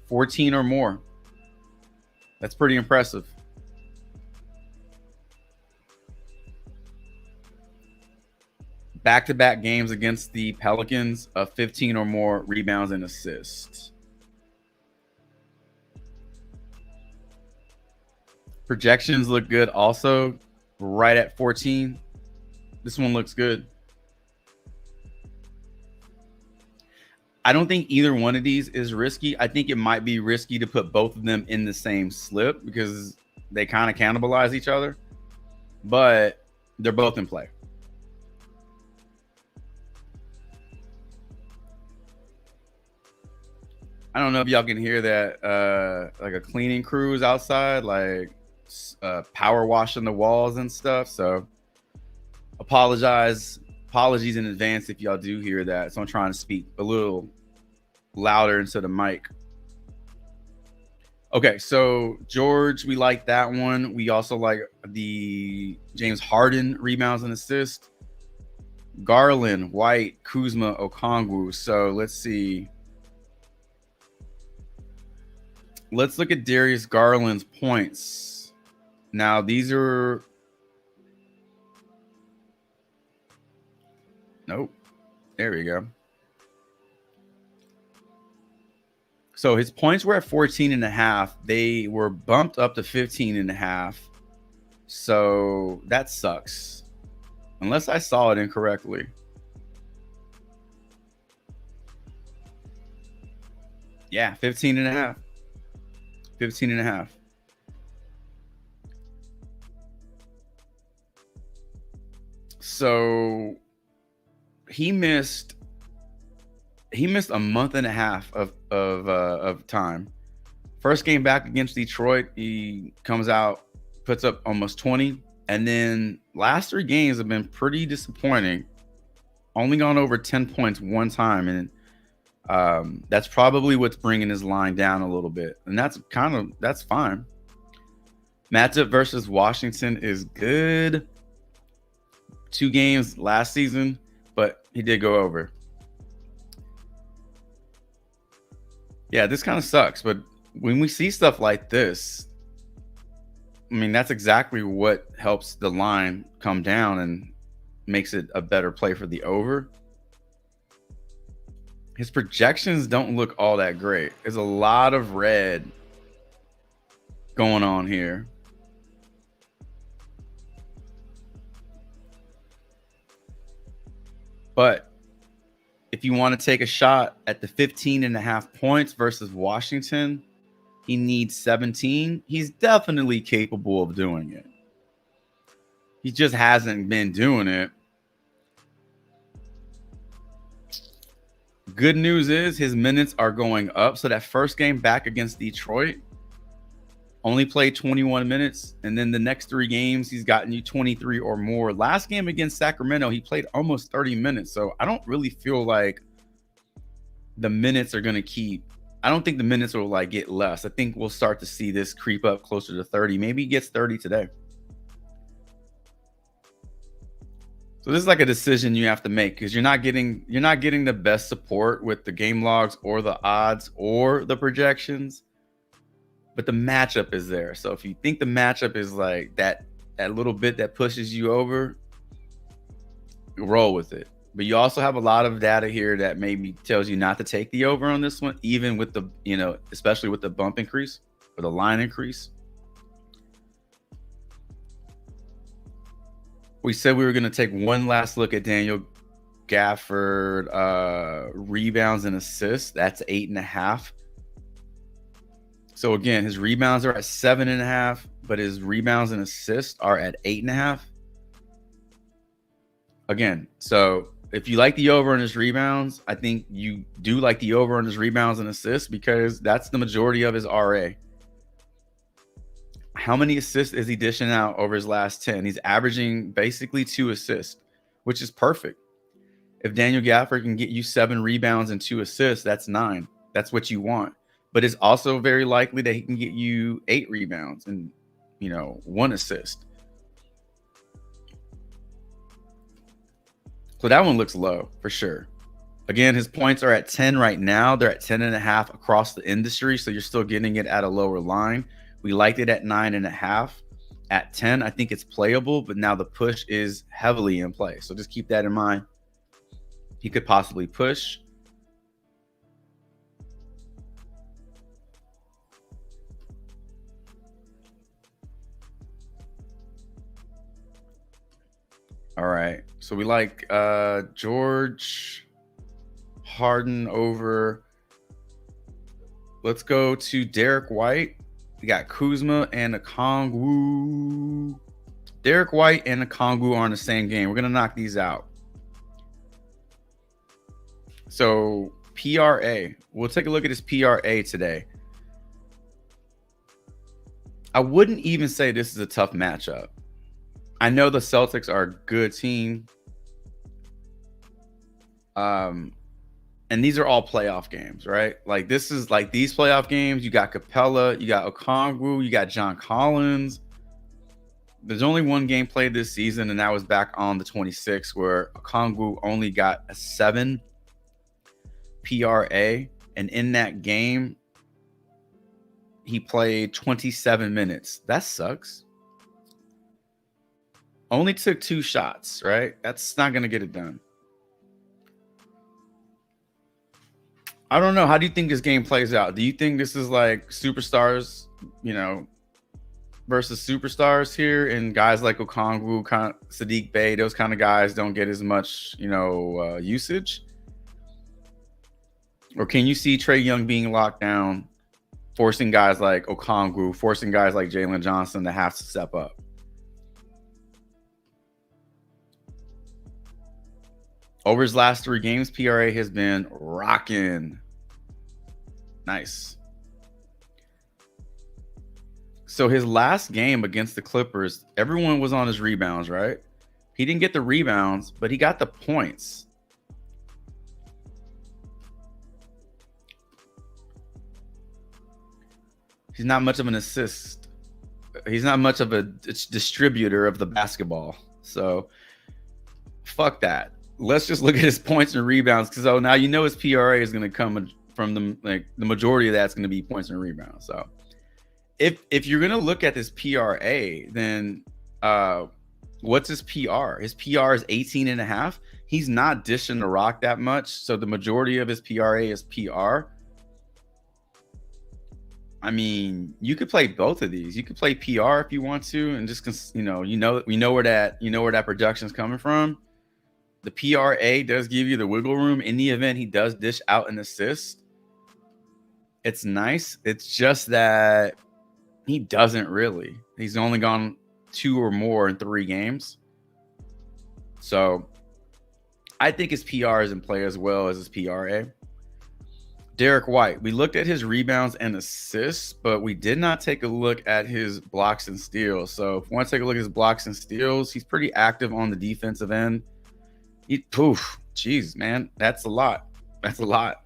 14 or more. That's pretty impressive. Back-to-back games against the Pelicans of 15 or more rebounds and assists. Projections look good also, right at 14. This one looks good. I don't think either one of these is risky. I think it might be risky to put both of them in the same slip because they kind of cannibalize each other, but they're both in play. I don't know if y'all can hear that, like a cleaning crews outside, like power washing the walls and stuff. So apologies in advance if y'all do hear that. So I'm trying to speak a little louder into the mic. Okay, so George, we like that one. We also like the James Harden rebounds and assists. Garland, White, Kuzma, Okongwu. So let's see. Let's look at Darius Garland's points. Now, these are... Nope. There we go. So his points were at 14.5. They were bumped up to 15.5. So that sucks. Unless I saw it incorrectly. Yeah, 15.5. 15.5. So he missed a month and a half of time. First game back against Detroit, he comes out, puts up almost 20, and then last 3 games have been pretty disappointing. Only gone over 10 points one time, and that's probably what's bringing his line down a little bit, and that's fine. Matchup versus Washington is good. 2 games last season, but he did go over. Yeah, this kind of sucks, but when we see stuff like this, I mean, that's exactly what helps the line come down and makes it a better play for the over. His projections don't look all that great. There's a lot of red going on here. But if you want to take a shot at the 15.5 points versus Washington, he needs 17. He's definitely capable of doing it. He just hasn't been doing it. Good news is his minutes are going up. So that first game back against Detroit, only played 21 minutes. And then the next 3 games, he's gotten you 23 or more. Last game against Sacramento, he played almost 30 minutes. So I don't really feel like the minutes are going to keep. I don't think the minutes will like get less. I think we'll start to see this creep up closer to 30. Maybe he gets 30 today. So this is like a decision you have to make, because you're not getting the best support with the game logs or the odds or the projections, but the matchup is there. So if you think the matchup is like that little bit that pushes you over, roll with it. But you also have a lot of data here that maybe tells you not to take the over on this one, even with the, especially with the bump increase or the line increase. We said we were going to take one last look at Daniel Gafford rebounds and assists. That's 8.5. So again, his rebounds are at 7.5, but his rebounds and assists are at 8.5. Again, so if you like the over on his rebounds, I think you do like the over on his rebounds and assists, because that's the majority of his RA. How many assists is he dishing out over his last 10? He's averaging basically 2 assists, which is perfect. If Daniel Gafford can get you 7 rebounds and 2 assists, that's 9. That's what you want. But it's also very likely that he can get you 8 rebounds and, 1 assist. So that one looks low for sure. Again, his points are at 10 right now. They're at 10.5 across the industry. So you're still getting it at a lower line. We liked it at 9.5. At 10, I think it's playable, but now the push is heavily in play. So just keep that in mind. He could possibly push. All right. So we like George Harden over. Let's go to Derek White. We got Kuzma and Okongwu. Derek White and Okongwu are in the same game. We're going to knock these out. So PRA. We'll take a look at his PRA today. I wouldn't even say this is a tough matchup. I know the Celtics are a good team. And these are all playoff games, right? Like this is like these playoff games. You got Capella, you got Okongwu, you got John Collins. There's only one game played this season, and that was back on the 26th, where Okongwu only got a 7 PRA, and in that game, he played 27 minutes. That sucks. Only took 2 shots, right? That's not going to get it done. I don't know. How do you think this game plays out? Do you think this is like superstars, versus superstars here, and guys like Okongwu, Sadiq Bey, those kind of guys don't get as much, usage? Or can you see Trae Young being locked down, forcing guys like Okongwu, forcing guys like Jalen Johnson to have to step up? Over his last 3 games, PRA has been rocking. Nice. So his last game against the Clippers, everyone was on his rebounds, right? He didn't get the rebounds, but he got the points. He's not much of an assist. He's not much of a distributor of the basketball. So fuck that. Let's just look at his points and rebounds, because now his PRA is going to come from the majority of that's going to be points and rebounds. So if you're going to look at this PRA, then what's his PR? His PR is 18.5. He's not dishing the rock that much, so the majority of his PRA is PR. I mean, you could play both of these. You could play PR if you want to, and just we know where that production's coming from. The PRA does give you the wiggle room in the event he does dish out an assist. It's nice. It's just that he doesn't really. He's only gone 2 or more in 3 games. So I think his PR is in play as well as his PRA. Derek White, we looked at his rebounds and assists, but we did not take a look at his blocks and steals. So if you want to take a look at his blocks and steals, he's pretty active on the defensive end. Jeez, man, that's a lot. That's a lot.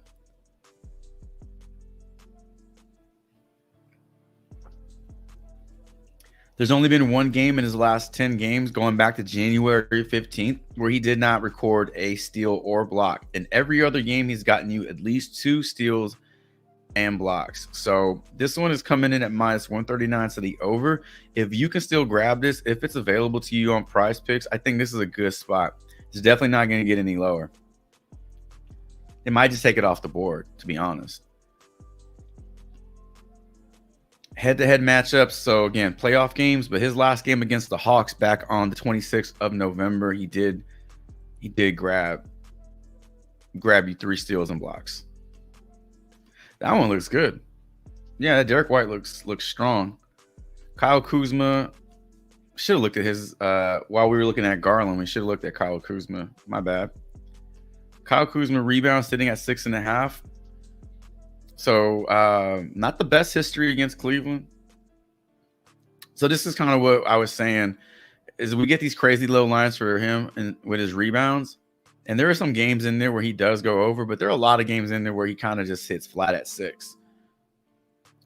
There's only been one game in his last 10 games going back to January 15th where he did not record a steal or block. In every other game, he's gotten you at least 2 steals and blocks. So this one is coming in at -139 to the over. If you can still grab this, if it's available to you on Prize Picks, I think this is a good spot. It's definitely not going to get any lower. It might just take it off the board, to be honest. Head-to-head matchups. So again, playoff games, but his last game against the Hawks back on the 26th of November, he did grab you 3 steals and blocks. That one looks good. Yeah, Derek White looks strong. Kyle Kuzma, should have looked at his while we were looking at Garland. We should have looked at Kyle Kuzma. My bad. Kyle Kuzma rebound sitting at 6.5. So not the best history against Cleveland. So this is kind of what I was saying, is we get these crazy low lines for him and with his rebounds. And there are some games in there where he does go over, but there are a lot of games in there where he kind of just hits flat at 6.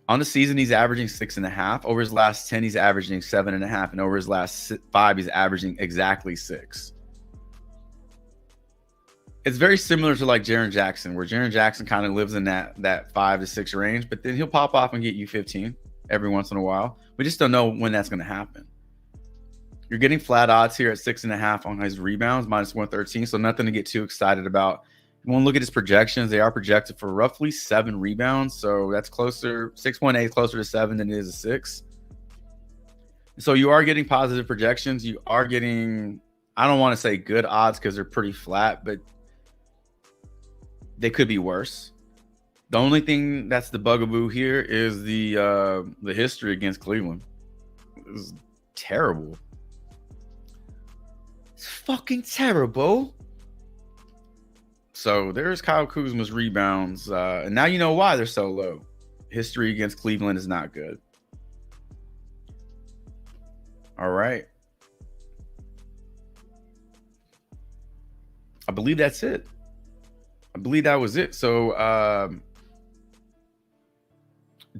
On the season, he's averaging 6.5. Over his last 10, he's averaging 7.5. And over his last 5, he's averaging exactly 6. It's very similar to like Jaren Jackson, where Jaren Jackson kind of lives in that 5 to 6 range, but then he'll pop off and get you 15 every once in a while. We just don't know when that's going to happen. You're getting flat odds here at 6.5 on his rebounds, -113, so nothing to get too excited about. You want to look at his projections. They are projected for roughly 7 rebounds, so that's closer, 6.8 closer to 7 than it is a 6. So you are getting positive projections. You are getting, I don't want to say good odds because they're pretty flat, but they could be worse. The only thing that's the bugaboo here is the history against Cleveland. It was terrible. It's fucking terrible. So there's Kyle Kuzma's rebounds. And now you know why they're so low. History against Cleveland is not good. All right. I believe that's it. I believe that was it. So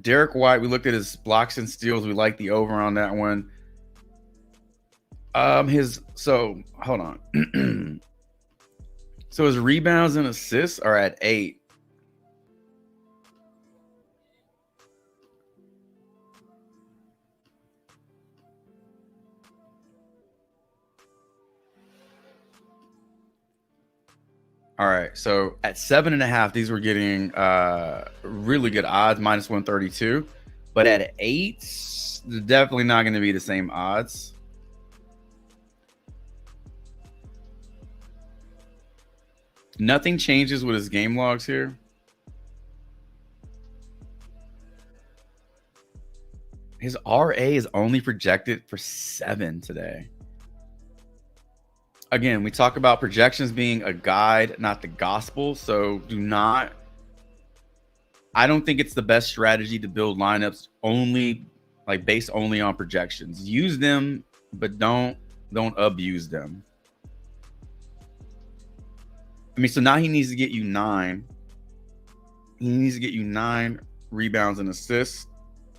Derek White, we looked at his blocks and steals. We like the over on that one. Hold on. So his rebounds and assists are at 8. All right, so at 7.5, these were getting really good odds, -132. But at 8, they're definitely not going to be the same odds. Nothing changes with his game logs here. His RA is only projected for 7 today. Again, we talk about projections being a guide, not the gospel. So I don't think it's the best strategy to build lineups based only on projections. Use them, but don't abuse them. I mean, so now he needs to get you 9. He needs to get you 9 rebounds and assists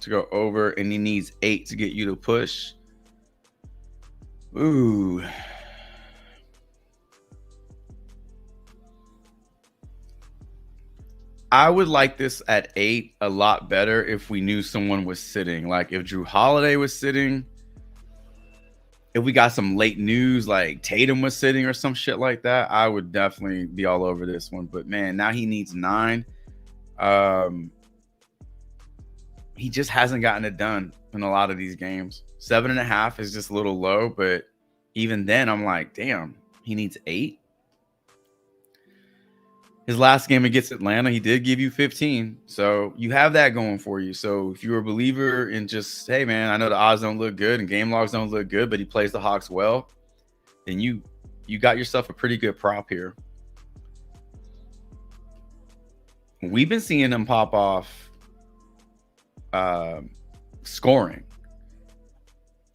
to go over, and he needs 8 to get you to push. Ooh. I would like this at 8 a lot better if we knew someone was sitting. Like if Jrue Holiday was sitting, if we got some late news like Tatum was sitting or some shit like that, I would definitely be all over this one. But man, now he needs 9. He just hasn't gotten it done in a lot of these games. 7.5 is just a little low, but even then I'm like, damn, he needs 8. His last game against Atlanta, he did give you 15. So you have that going for you. So if you're a believer in just, hey, man, I know the odds don't look good and game logs don't look good, but he plays the Hawks well, then you got yourself a pretty good prop here. We've been seeing him pop off scoring,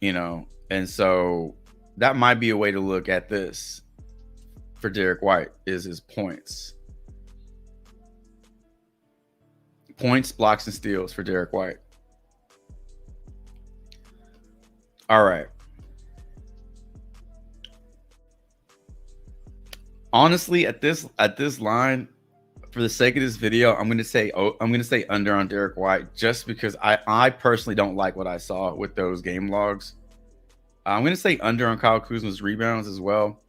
and so that might be a way to look at this for Derek White is his points. Points, blocks, and steals for Derek White. All right. Honestly, at this line, for the sake of this video, I'm gonna say under on Derek White just because I personally don't like what I saw with those game logs. I'm gonna say under on Kyle Kuzma's rebounds as well.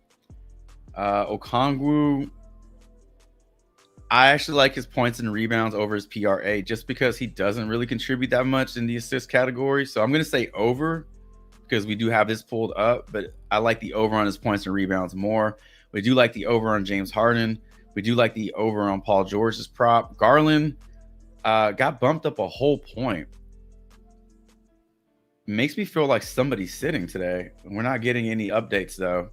Okongwu, I actually like his points and rebounds over his PRA just because he doesn't really contribute that much in the assist category. So I'm going to say over because we do have this pulled up, but I like the over on his points and rebounds more. We do like the over on James Harden. We do like the over on Paul George's prop. Garland got bumped up a whole point. Makes me feel like somebody's sitting today. We're not getting any updates though.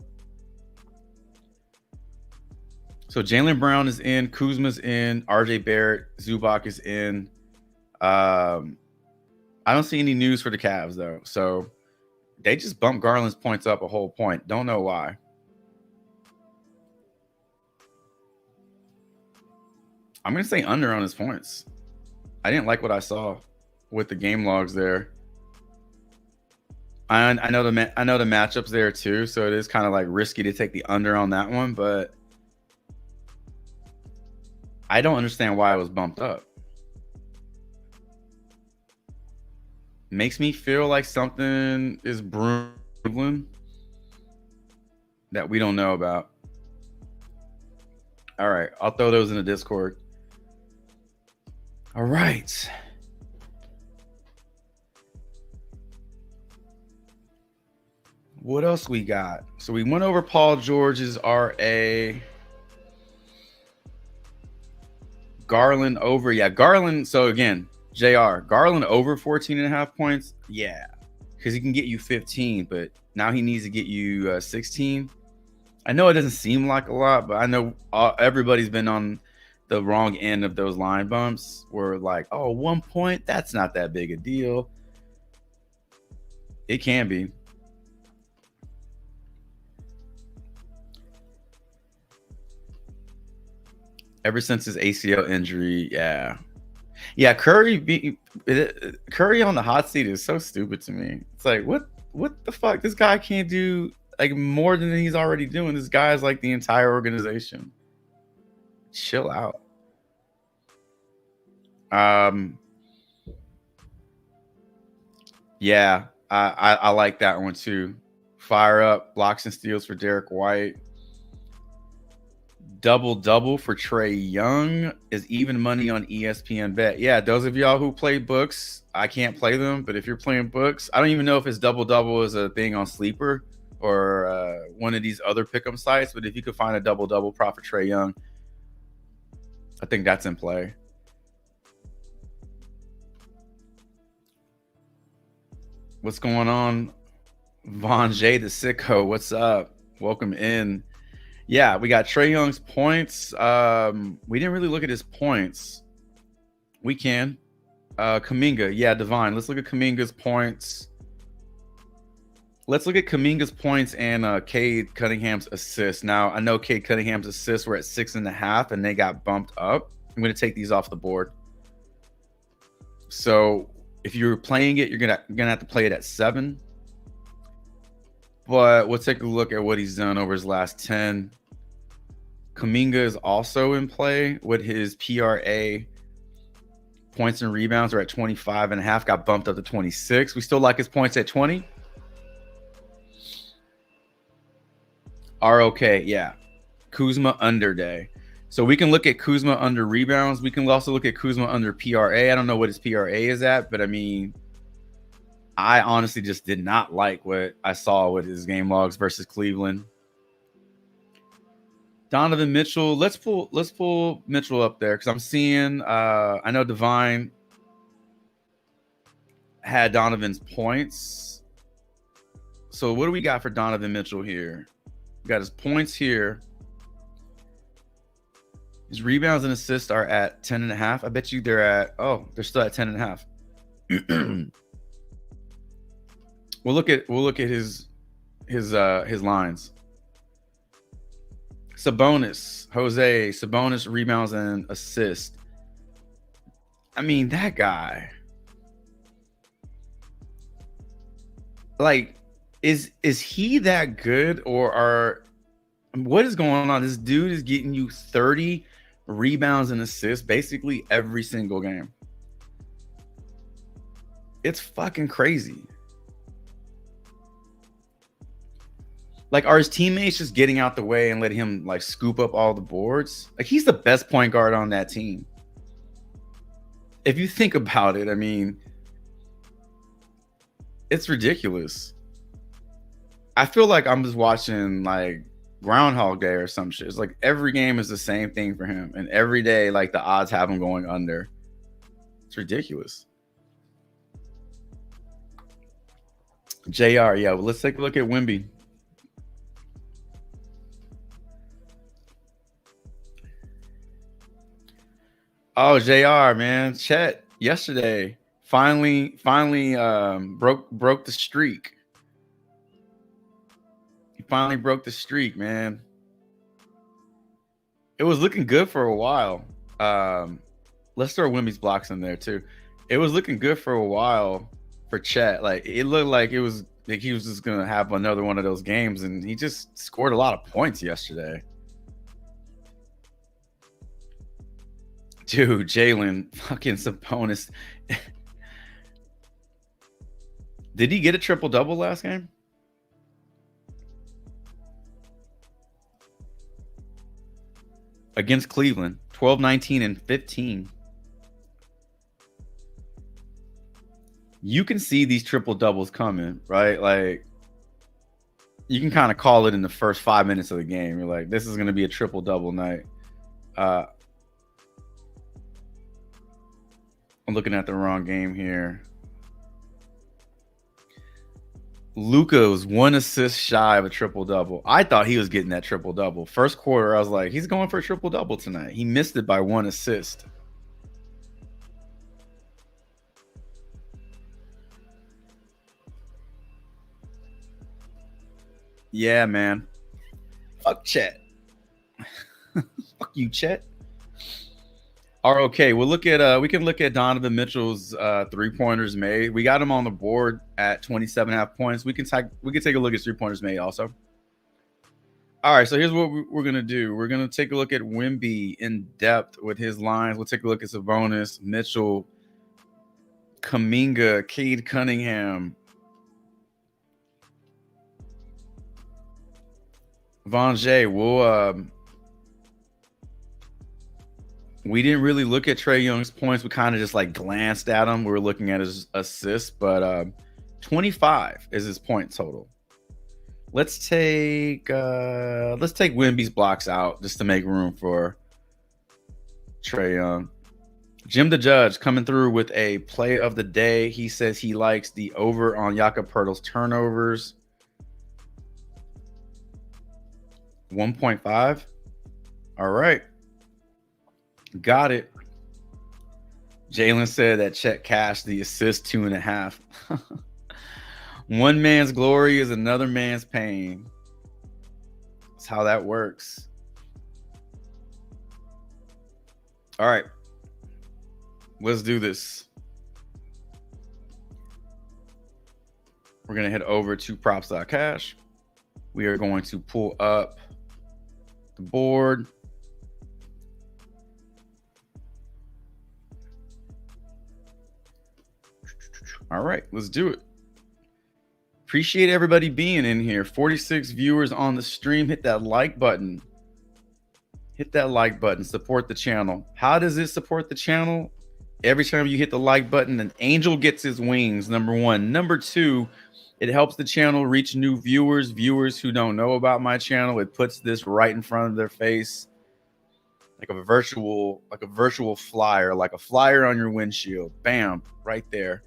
So Jaylen Brown is in, Kuzma's in, RJ Barrett, Zubac is in. I don't see any news for the Cavs though. So they just bumped Garland's points up a whole point. Don't know why. I'm going to say under on his points. I didn't like what I saw with the game logs there. I know the matchups there too, so it is kind of like risky to take the under on that one, but I don't understand why it was bumped up. Makes me feel like something is brewing that we don't know about. All right, I'll throw those in the Discord. All right. What else we got? So we went over Paul George's RA. Garland over. Yeah, Garland. So again, JR. Garland over 14.5 points. Yeah, because he can get you 15, but now he needs to get you 16. I know it doesn't seem like a lot, but I know everybody's been on the wrong end of those line bumps where like, oh, 1 point, that's not that big a deal. It can be. Ever since his ACL injury, yeah. Yeah, Curry on the hot seat is so stupid to me. It's like, what the fuck? This guy can't do like more than he's already doing. This guy's like the entire organization. Chill out. Yeah, I like that one too. Fire up blocks and steals for Derek White. Double for Trae Young is even money on ESPN Bet. Yeah, those of y'all who play books, I can't play them, but if you're playing books, I don't even know if it's double is a thing on Sleeper or one of these other pick'em sites. But if you could find a double prop for Trae Young, I think that's in play. What's going on? Von J the sicko, what's up? Welcome in. Yeah, we got Trae Young's points. We didn't really look at his points. We can. Kuminga, yeah, Divine. Let's look at Kuminga's points. Let's look at Kuminga's points and Cade Cunningham's assists. Now, I know Cade Cunningham's assists were at 6.5 and they got bumped up. I'm going to take these off the board. So if you're playing it, you're gonna have to play it at 7. But we'll take a look at what he's done over his last 10. Kuminga is also in play with his PRA. Points and rebounds are at 25.5, got bumped up to 26. We still like his points at 20. Are okay, yeah. Kuzma under day. So we can look at Kuzma under rebounds. We can also look at Kuzma under PRA. I don't know what his PRA is at, but I mean, I honestly just did not like what I saw with his game logs versus Cleveland. Donovan Mitchell. Let's pull Mitchell up there because I'm seeing. I know Divine had Donovan's points. So what do we got for Donovan Mitchell here? We got his points here. His rebounds and assists are at 10.5. I bet you they're still at 10.5. We'll look at his lines. Sabonis rebounds and assists. I mean, that guy. Like, is he that good, or what is going on? This dude is getting you 30 rebounds and assists basically every single game. It's fucking crazy. Like, are his teammates just getting out the way and let him like scoop up all the boards? Like, he's the best point guard on that team. If you think about it, I mean, it's ridiculous. I feel like I'm just watching like Groundhog Day or some shit. It's like every game is the same thing for him, and every day like the odds have him going under. It's ridiculous. JR, yeah. Well, let's take a look at Wemby. Oh, JR, man. Chet yesterday finally broke the streak. He finally broke the streak, man. It was looking good for a while. Let's throw Wemby's blocks in there too. It was looking good for a while for Chet. Like, it looked like it was like he was just gonna have another one of those games, and he just scored a lot of points yesterday. Dude, Jalen fucking Sabonis. Did he get a triple-double last game? Against Cleveland. 12, 19, and 15. You can see these triple-doubles coming, right? Like, you can kind of call it in the first 5 minutes of the game. You're like, this is going to be a triple-double night. I'm looking at the wrong game here. Luka was 1 assist shy of a triple-double. I thought he was getting that triple-double. First quarter, I was like, he's going for a triple-double tonight. He missed it by 1 assist. Yeah, man. Fuck Chet. Fuck you, Chet. Okay, we'll look at we can look at Donovan Mitchell's 3-pointers made. We got him on the board at 27.5 points. We can take a look at 3-pointers made also. All right, so here's what we're gonna do. We're gonna take a look at Wemby in depth with his lines. We'll take a look at Sabonis, Mitchell, Kuminga, Cade Cunningham, Vonjeh. We didn't really look at Trae Young's points. We kind of just like glanced at him. We were looking at his assists, but 25 is his point total. Let's take Wemby's blocks out just to make room for Trae Young. Jim the Judge coming through with a play of the day. He says he likes the over on Jakob Poeltl's turnovers. 1.5. All right. Got it. Jalen said that Chet cashed the assist 2.5. One man's glory is another man's pain. That's how that works. All right. Let's do this. We're going to head over to props.cash. We are going to pull up the board. All right, let's do it. Appreciate everybody being in here. 46 viewers on the stream. Hit that like button. Hit that like button. Support the channel. How does it support the channel? Every time you hit the like button, an angel gets his wings, number one. Number two, it helps the channel reach new viewers who don't know about my channel. It puts this right in front of their face, like a virtual flyer, like a flyer on your windshield. Bam, right there.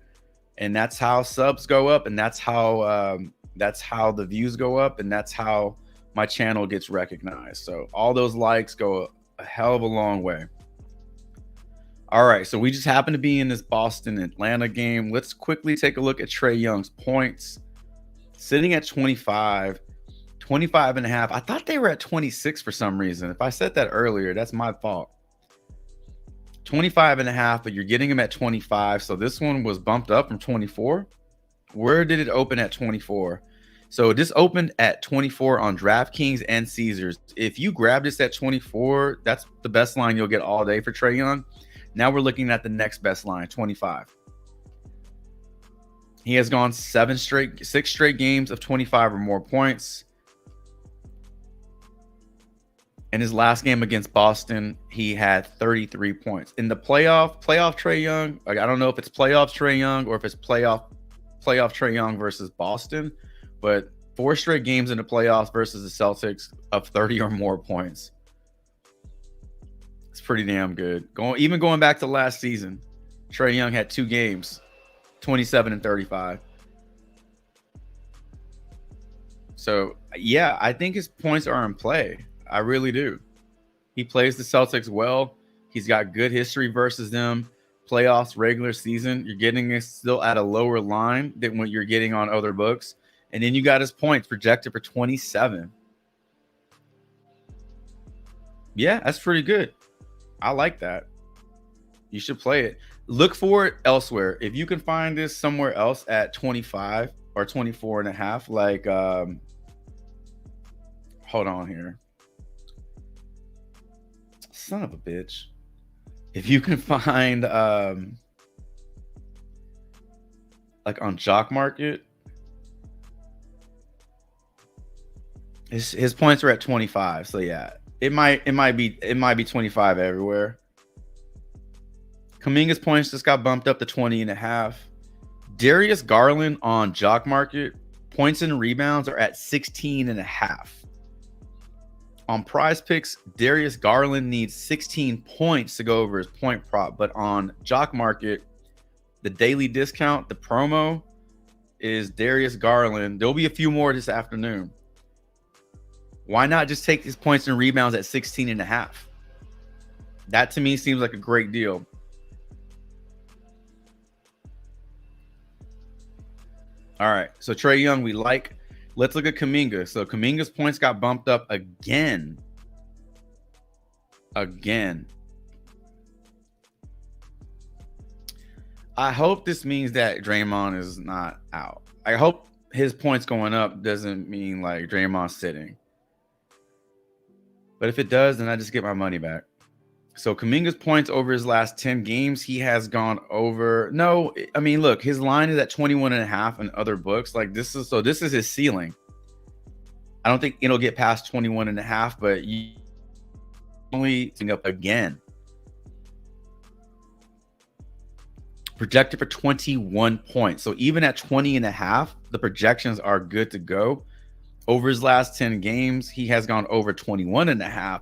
And that's how subs go up, and that's how the views go up, and that's how my channel gets recognized. So all those likes go a hell of a long way. All right, so we just happen to be in this Boston-Atlanta game. Let's quickly take a look at Trae Young's points. Sitting at 25 and a half. I thought they were at 26 for some reason. If I said that earlier, that's my fault. 25 and a half, but you're getting him at 25. So this one was bumped up from 24. Where did it open at 24? So this opened at 24 on DraftKings and Caesars. If you grab this at 24, that's the best line you'll get all day for Trae Young. Now we're looking at the next best line, 25. He has gone 6 straight games of 25 or more points. In his last game against Boston, he had 33 points. In the playoff Trae Young, like, I don't know if it's playoff Trae Young or if it's playoff Trae Young versus Boston, but 4 straight games in the playoffs versus the Celtics of 30 or more points. It's pretty damn good. Even going back to last season, Trae Young had 2 games, 27 and 35. So, yeah, I think his points are in play. I really do. He plays the Celtics well. He's got good history versus them. Playoffs, regular season, you're getting it still at a lower line than what you're getting on other books. And then you got his points projected for 27. Yeah, that's pretty good. I like that. You should play it. Look for it elsewhere. If you can find this somewhere else at 25 or 24 and a half, like, hold on here. Son of a bitch. If you can find like on Jock Market, his points are at 25. So yeah, it might be 25 everywhere. Kuminga's points just got bumped up to 20 and a half. Darius Garland on Jock Market, points and rebounds are at 16 and a half. On Prize Picks, Darius Garland needs 16 points to go over his point prop. But on Jock Market, the daily discount, the promo, is Darius Garland. There'll be a few more this afternoon. Why not just take his points and rebounds at 16.5? That to me seems like a great deal. All right, so Trae Young, we like. Let's look at Kuminga. So Kuminga's points got bumped up again. I hope this means that Draymond is not out. I hope his points going up doesn't mean like Draymond's sitting. But if it does, then I just get my money back. So Kuminga's points over his last 10 games, he has gone over. No, I mean, look, his line is at 21.5 in other books. Like this is his ceiling. I don't think it'll get past 21.5, but you only up again. Projected for 21 points. So even at 20.5, the projections are good to go. Over his last 10 games, he has gone over 21.5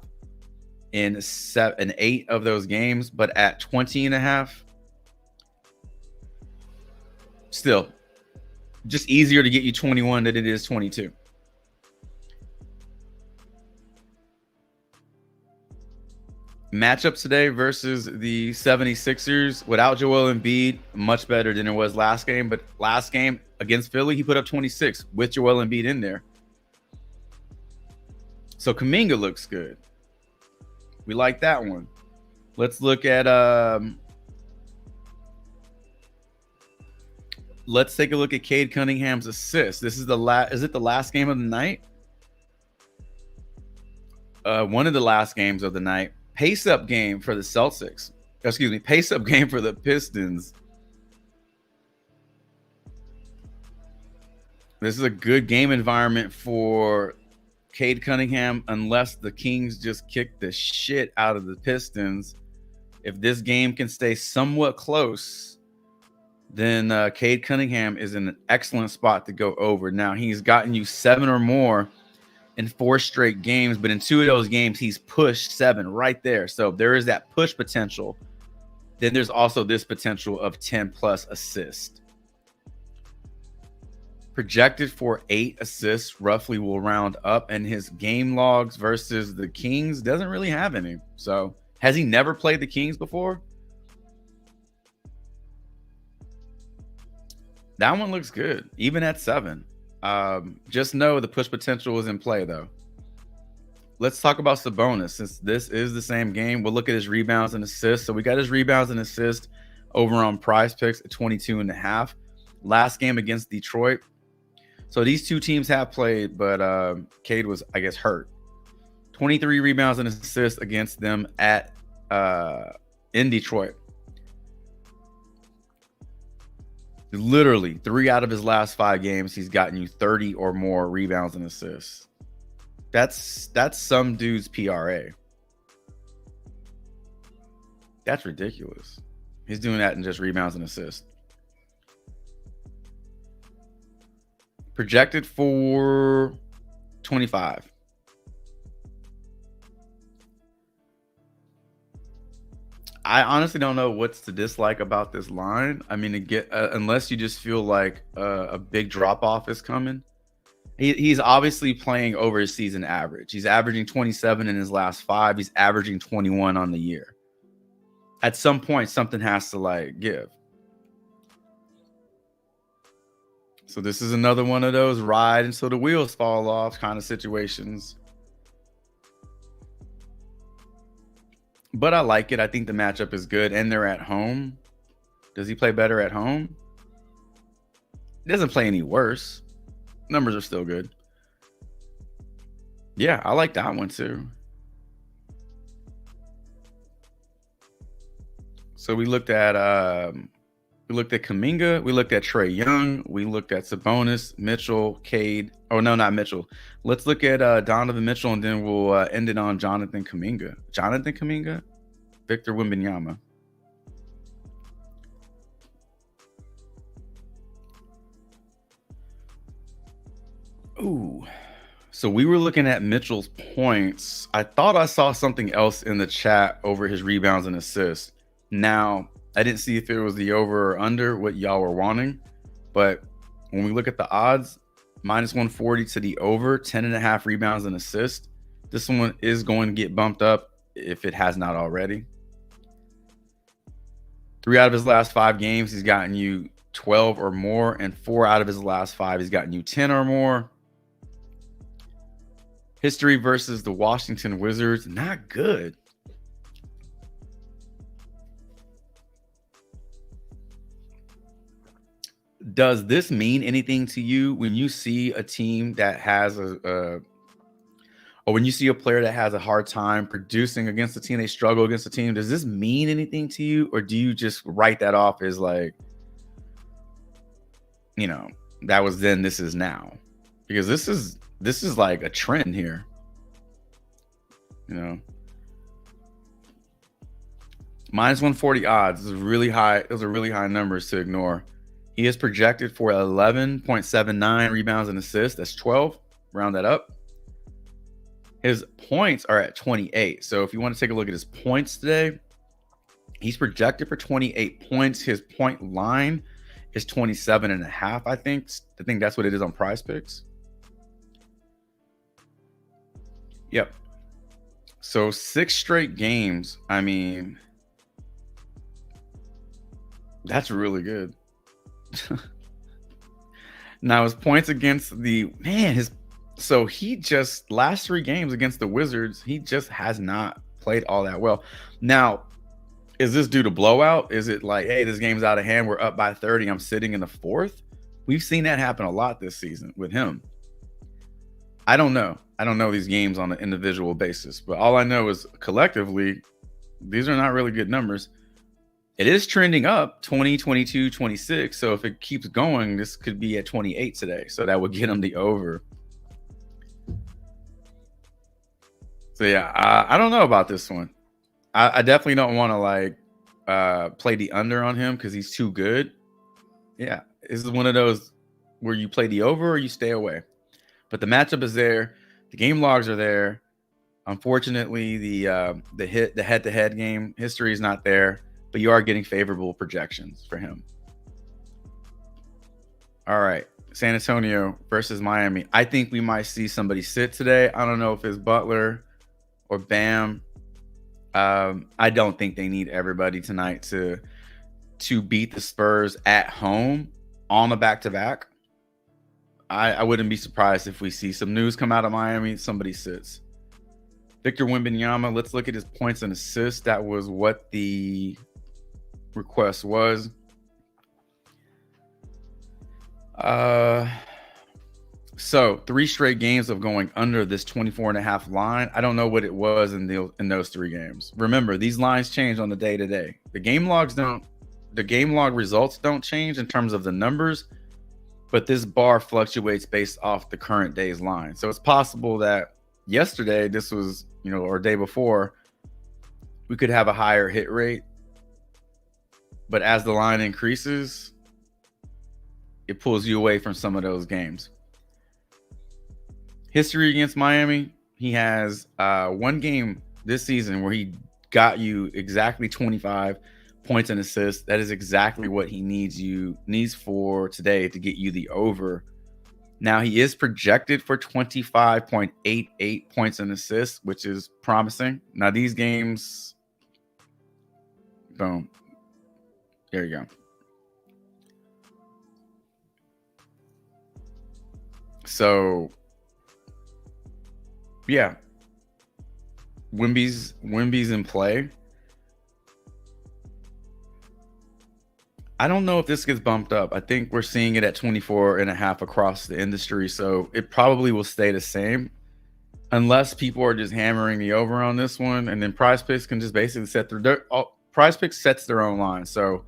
in 8 of those games, but at 20.5, still just easier to get you 21 than it is 22. Matchups today versus the 76ers without Joel Embiid, much better than it was last game. But last game against Philly, he put up 26 with Joel Embiid in there. So Kuminga looks good. We like that one. Let's look at let's take a look at Cade Cunningham's assist. This is is it the last game of the night? One of the last games of the night. Pace up game for the Celtics. Excuse me, pace up game for the Pistons. This is a good game environment for Cade Cunningham, unless the Kings just kick the shit out of the Pistons. If this game can stay somewhat close, then Cade Cunningham is in an excellent spot to go over. Now, he's gotten you 7 or more in 4 straight games, but in 2 of those games, he's pushed 7 right there. So there is that push potential. Then there's also this potential of 10 plus assists. Projected for 8 assists, roughly will round up, and his game logs versus the Kings doesn't really have any. So has he never played the Kings before? That one looks good, even at 7. Just know the push potential is in play, though. Let's talk about Sabonis. Since this is the same game, we'll look at his rebounds and assists. So we got his rebounds and assists over on Prize Picks at 22.5. Last game against Detroit. So these two teams have played, but Cade was, I guess, hurt. 23 rebounds and assists against them at in Detroit. Literally 3 out of his last 5 games, he's gotten you 30 or more rebounds and assists. That's some dude's PRA. That's ridiculous. He's doing that in just rebounds and assists. Projected for 25. I honestly don't know what's to dislike about this line. I mean, unless you just feel like a big drop off is coming. He's obviously playing over his season average. He's averaging 27 in his last 5. He's averaging 21 on the year. At some point, something has to give. So this is another one of those ride until the wheels fall off kind of situations. But I like it. I think the matchup is good, and they're at home. Does he play better at home? He doesn't play any worse. Numbers are still good. Yeah, I like that one too. So we looked at Kuminga, we looked at Trae Young, we looked at Sabonis, Mitchell, Cade. Oh no, not Mitchell. Let's look at Donovan Mitchell, and then we'll end it on Jonathan Kuminga. Jonathan Kuminga, Victor Wembanyama. Ooh. So we were looking at Mitchell's points. I thought I saw something else in the chat over his rebounds and assists. Now, I didn't see if it was the over or under what y'all were wanting, but when we look at the odds, minus 140 to the over, 10.5 rebounds and assists. This one is going to get bumped up if it has not already. 3 out of his last 5 games, he's gotten you 12 or more, and 4 out of his last 5, he's gotten you 10 or more. History versus the Washington Wizards, not good. Does this mean anything to you when you see a team that has or when you see a player that has a hard time producing against a team, they struggle against a team? Does this mean anything to you, or do you just write that off as like, that was then, this is now? Because this is like a trend here. Minus 140 odds is really high. Those are really high numbers to ignore. He is projected for 11.79 rebounds and assists. That's 12. Round that up. His points are at 28. So if you want to take a look at his points today, he's projected for 28 points. His point line is 27.5. I think that's what it is on Prize Picks. Yep. So 6 straight games. I mean, that's really good. Now his points against so he just last 3 games against the Wizards, he just has not played all that well. Now, is this due to blowout? Is it like, hey, this game's out of hand, we're up by 30, I'm sitting in the 4th? We've seen that happen a lot this season with him. I don't know these games on an individual basis, but all I know is collectively, these are not really good numbers. It is trending up 20, 22, 26. So if it keeps going, this could be at 28 today. So that would get him the over. So yeah, I don't know about this one. I definitely don't want to play the under on him because he's too good. Yeah, this is one of those where you play the over or you stay away. But the matchup is there. The game logs are there. Unfortunately, the head-to-head game history is not there, but you are getting favorable projections for him. All right, San Antonio versus Miami. I think we might see somebody sit today. I don't know if it's Butler or Bam. I don't think they need everybody tonight to beat the Spurs at home on a back-to-back. I wouldn't be surprised if we see some news come out of Miami. Somebody sits. Victor Wembanyama, let's look at his points and assists. That was what the request was. So 3 straight games of going under this 24.5 line. I don't know what it was in those 3 games. Remember, these lines change on the day-to-day. The game log results don't change in terms of the numbers, but this bar fluctuates based off the current day's line. So it's possible that yesterday, this was, or day before, we could have a higher hit rate. But as the line increases, it pulls you away from some of those games. History against Miami, he has 1 game this season where he got you exactly 25 points and assists. That is exactly what he needs for today to get you the over. Now he is projected for 25.88 points and assists, which is promising. Now these games, boom, there you go. So yeah, Wemby's in play. I don't know if this gets bumped up. I think we're seeing it at 24.5 across the industry. So it probably will stay the same unless people are just hammering the over on this one. And then Prize Picks can just basically Prize Picks sets their own line. So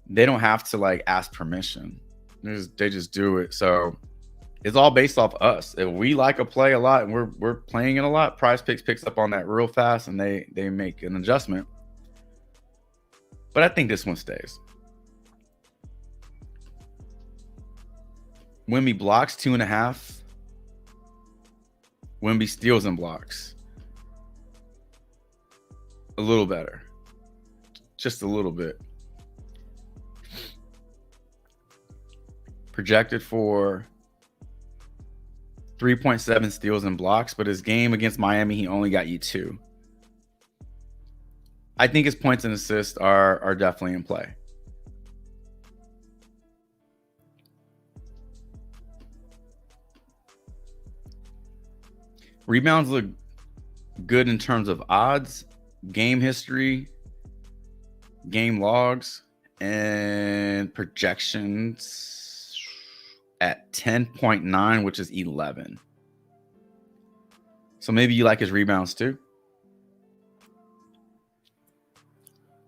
they don't have to ask permission. They just do it. So it's all based off us. If we like a play a lot and we're playing it a lot, Prize Picks picks up on that real fast and they make an adjustment. But I think this one stays. Wemby blocks 2.5. Wemby steals and blocks. A little better. Just a little bit. projected for 3.7 steals and blocks, but his game against Miami, he only got you 2. I think his points and assists are definitely in play. Rebounds look good in terms of odds, game history, game logs, and projections at 10.9, which is 11. So maybe you like his rebounds too.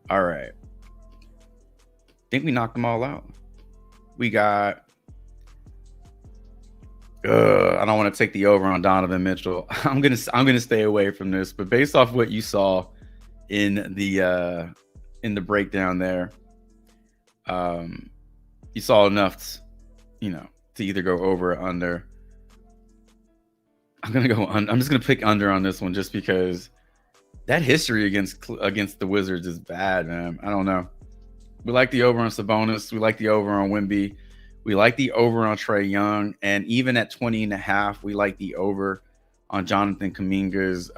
All right. I think we knocked them all out. We got I don't want to take the over on Donovan Mitchell. I'm gonna stay away from this, but based off what you saw in the breakdown there, you saw enough, to either go over or under. I'm just gonna pick under on this one just because that history against the Wizards is bad, man. I don't know. We like the over on Sabonis. We like the over on Wemby. We like the over on Trae Young. And even at 20.5, we like the over on Jonathan Kuminga's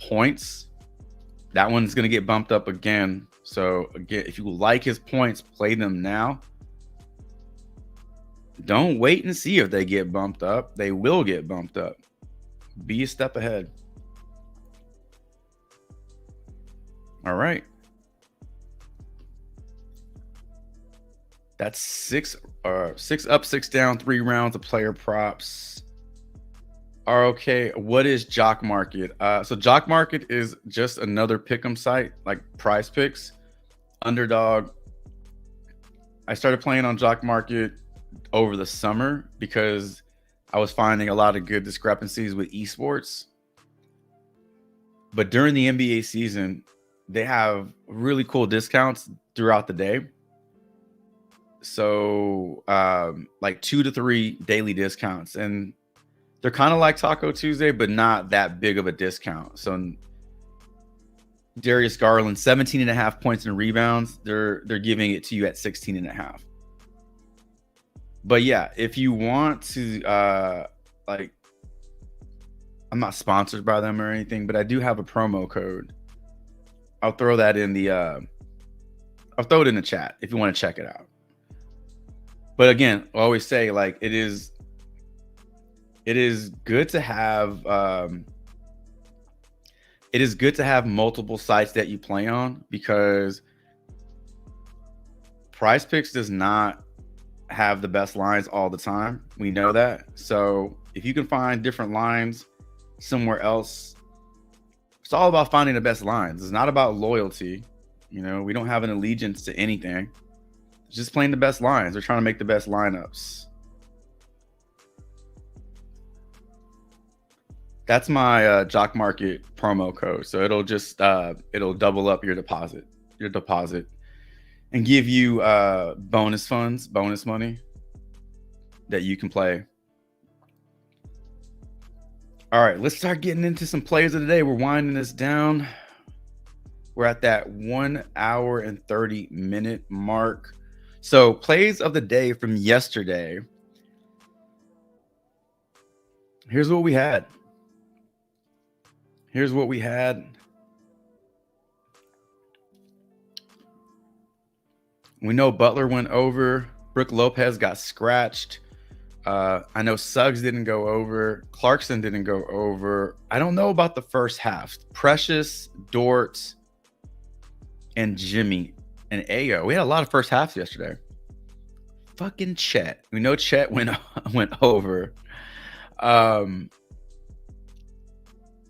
points. That one's going to get bumped up again. So, again, if you like his points, play them now. Don't wait and see if they get bumped up. They will get bumped up. Be a step ahead. All right. That's 6 up, 6 down, 3 rounds of player props. Okay, what is Jock Market? So Jock Market is just another pick'em site like Prize Picks, Underdog. I started playing on Jock Market over the summer because I was finding a lot of good discrepancies with esports. But during the NBA season, they have really cool discounts throughout the day. So like 2 to 3 daily discounts, and they're kind of like Taco Tuesday, but not that big of a discount. So Darius Garland, 17.5 points and rebounds. They're giving it to you at 16.5. But yeah, if you want to I'm not sponsored by them or anything, but I do have a promo code. I'll throw that in the I'll throw it in the chat if you want to check it out. But again, I always say, like, it is good to have multiple sites that you play on, because Prize Picks does not have the best lines all the time. We know that. So if you can find different lines somewhere else, it's all about finding the best lines. It's not about loyalty. We don't have an allegiance to anything. It's just playing the best lines. They're trying to make the best lineups. That's my Jock Market promo code. So it'll just it'll double up your deposit, and give you bonus money that you can play. All right, let's start getting into some plays of the day. We're winding this down. We're at that 1 hour and 30 minute mark. So plays of the day from yesterday. Here's what we had. We know Butler went over. Brook Lopez got scratched. I know Suggs didn't go over. Clarkson didn't go over. I don't know about the first half. Precious, Dort, and Jimmy and Ayo. We had a lot of first halves yesterday. Fucking Chet. We know Chet went over.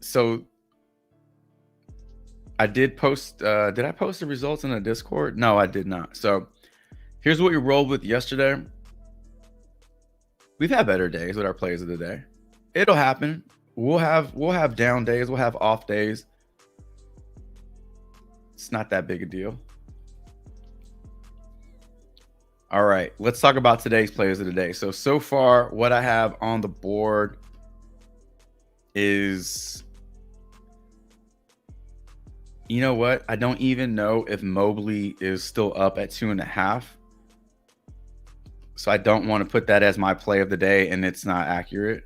So I did post. Did I post the results in the Discord? No, I did not. So here's what we rolled with yesterday. We've had better days with our plays of the day. It'll happen. We'll have down days. We'll have off days. It's not that big a deal. All right, let's talk about today's players of the day. So far, what I have on the board is, you know what? I don't even know if Mobley is still up at 2.5. So I don't want to put that as my play of the day and it's not accurate.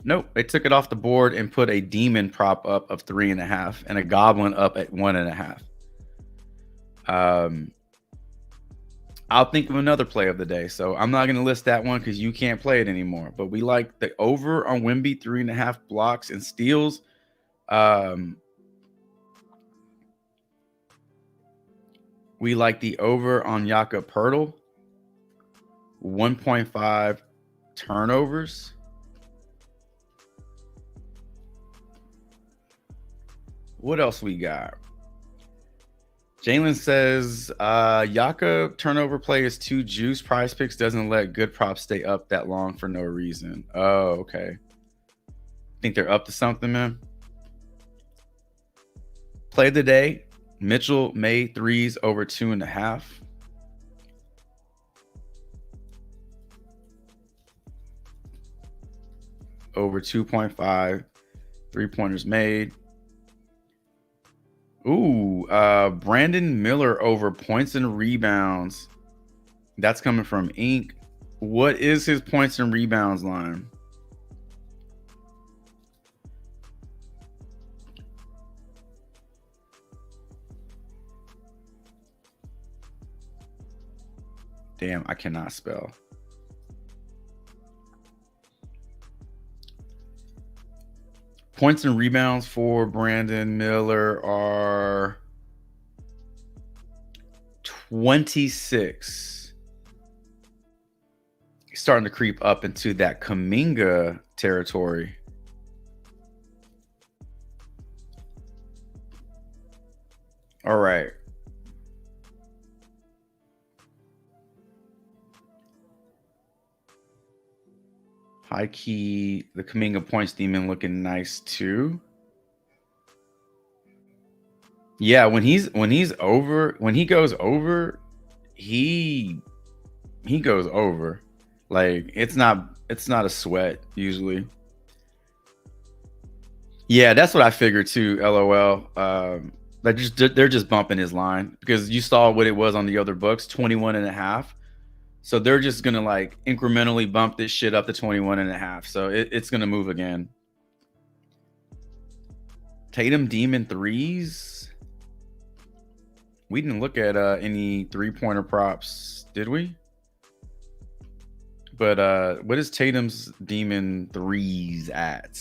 Nope, they took it off the board and put a demon prop up of 3.5 and a goblin up at 1.5. I'll think of another play of the day. So I'm not going to list that one because you can't play it anymore. But we like the over on Wemby 3.5 blocks and steals. We like the over on Jakob Poeltl, 1.5 turnovers. What else we got? Jalen says Jakob turnover play is too juice. Prize Picks doesn't let good props stay up that long for no reason. Oh, okay. Think they're up to something, man. Play of the day. Mitchell made threes over 2.5. Over 2.5 3-pointers made. Ooh, Brandon Miller over points and rebounds. That's coming from Ink. What is his points and rebounds line? Damn, I cannot spell. Points and rebounds for Brandon Miller are 26. He's starting to creep up into that Kuminga territory. All right. High key, the Kuminga points demon looking nice too. Yeah, when he goes over, he goes over. Like it's not a sweat usually. Yeah, that's what I figured too. LOL. They're just bumping his line because you saw what it was on the other books, 21.5. So they're just gonna like incrementally bump this shit up to 21.5. So it's gonna move again. Tatum demon threes. We didn't look at any 3-pointer props, did we? But what is Tatum's demon threes at?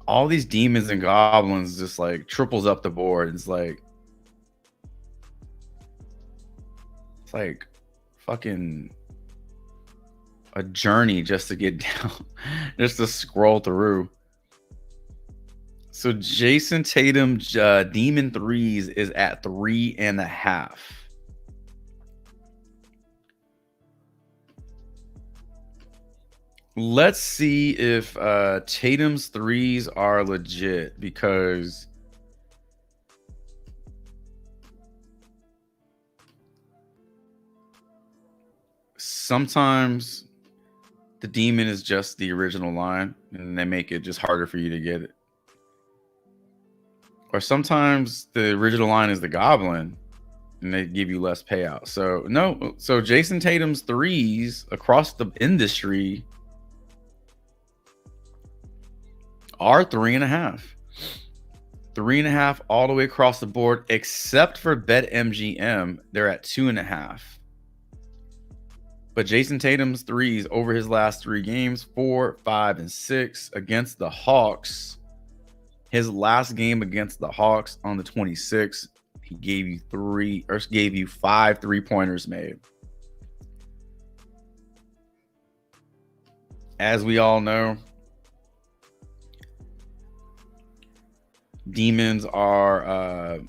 All these demons and goblins just like triples up the board. It's like fucking a journey just to get down, just to scroll through. So Jason Tatum demon threes is at 3.5. Let's see if Tatum's threes are legit because sometimes the demon is just the original line and they make it just harder for you to get it. Or sometimes the original line is the goblin and they give you less payout. So no, so Jason Tatum's threes across the industry are 3.5. 3.5 all the way across the board, except for BetMGM. They're at 2.5. But Jason Tatum's threes over his last 3 games, 4, 5, and 6 against the Hawks. His last game against the Hawks on the 26th, he gave you 5 3-pointers made. As we all know, demons are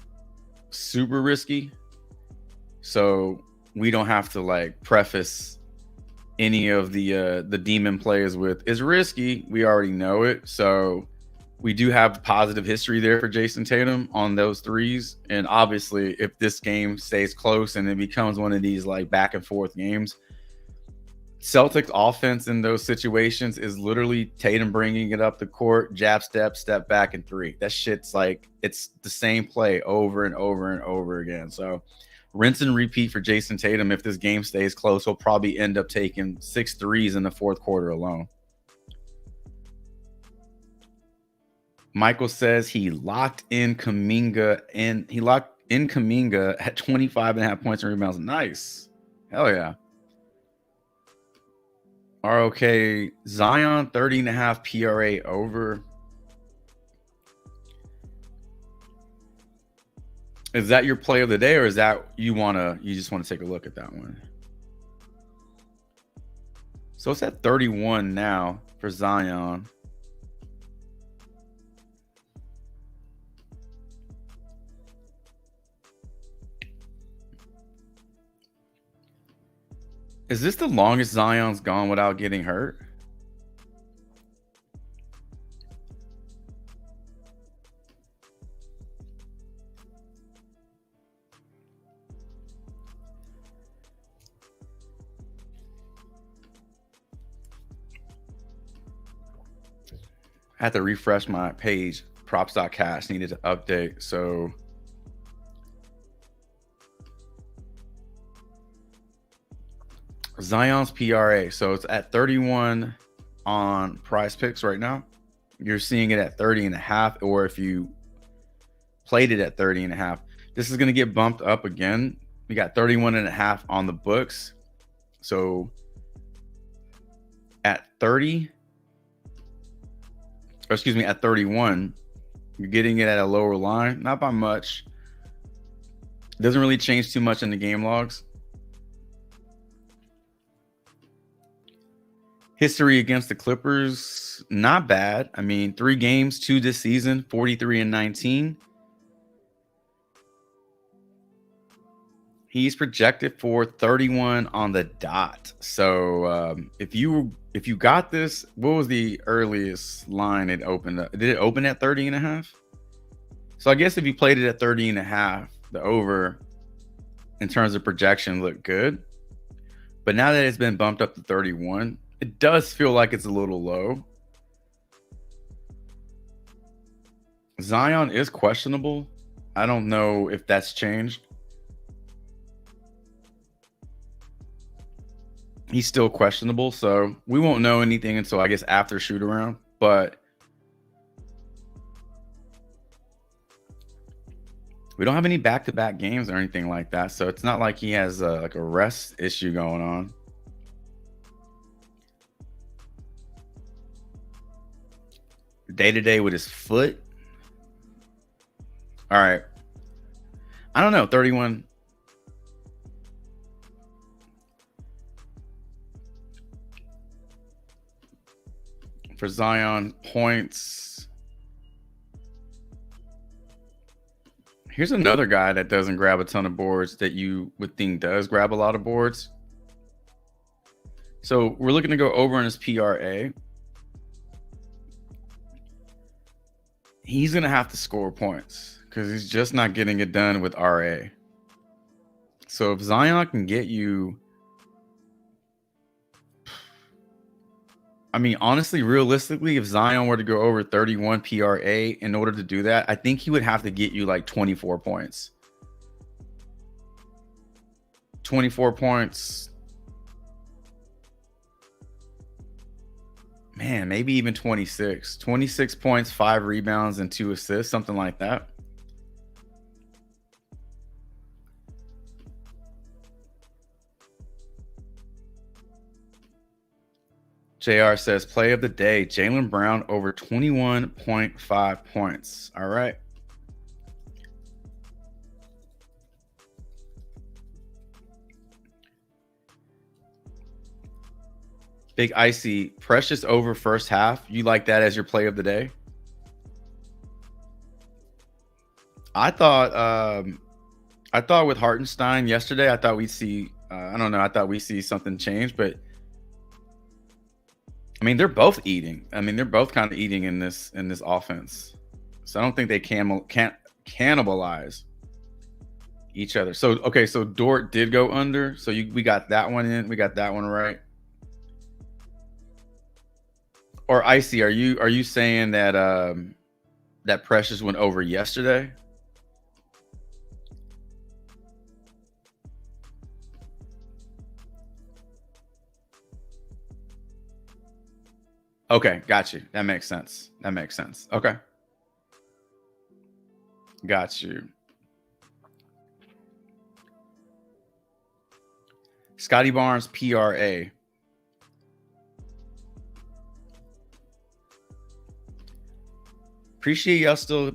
super risky, so we don't have to like preface any of the demon plays with "it's risky." We already know it, so we do have positive history there for Jason Tatum on those threes. And obviously, if this game stays close and it becomes one of these like back and forth games, Celtics offense in those situations is literally Tatum bringing it up the court, jab step, step back, and three. That shit's like, it's the same play over and over and over again. So rinse and repeat for Jason Tatum. If this game stays close, he'll probably end up taking 6 threes in the fourth quarter alone. Michael says he locked in Kuminga at 25.5 points and rebounds. Nice. Hell yeah. ROK Zion 30.5 PRA over. Is that your play of the day, or is that you just want to take a look at that one? So it's at 31 now for Zion. Is this the longest Zion's gone without getting hurt? I had to refresh my page. Props.cash needed to update. So Zion's PRA. So it's at 31 on Prize Picks right now. You're seeing it at 30.5, or if you played it at 30.5, this is going to get bumped up again. We got 31.5 on the books. So at 30, or excuse me, at 31, you're getting it at a lower line, not by much. It doesn't really change too much in the game logs. History against the Clippers, not bad. I mean, 3 games, 2 this season, 43-19. He's projected for 31 on the dot. So if you got this, what was the earliest line it opened up? Did it open at 30.5? So I guess if you played it at 30.5, the over in terms of projection looked good. But now that it's been bumped up to 31, it does feel like it's a little low. Zion is questionable. I don't know if that's changed. He's still questionable, so we won't know anything until I guess after shoot around. But we don't have any back-to-back games or anything like that, so it's not like he has like a rest issue going on. Day-to-day with his foot. All right. I don't know. 31. For Zion points. Here's another guy that doesn't grab a ton of boards that you would think does grab a lot of boards. So we're looking to go over in his PRA. He's going to have to score points because he's just not getting it done with RA. So if Zion can get you, I mean, honestly, realistically, if Zion were to go over 31 PRA, in order to do that, I think he would have to get you like 24 points. 24 points. Man, maybe even 26. 26 points, 5 rebounds, and 2 assists, something like that. JR says, play of the day, Jaylen Brown over 21.5 points. All right. Big Icy, Precious over first half. You like that as your play of the day? I thought with Hartenstein yesterday, I thought we'd see, I don't know, I thought we'd see something change, but I mean, they're both eating. I mean, they're both kind of eating in this offense. So I don't think they can't cannibalize each other. So okay, so Dort did go under. So we got that one in. We got that one right. Or Icy, are you saying that that Precious went over yesterday? Okay, got you. That makes sense. That makes sense. Okay, got you. Scotty Barnes, PRA. Appreciate y'all still.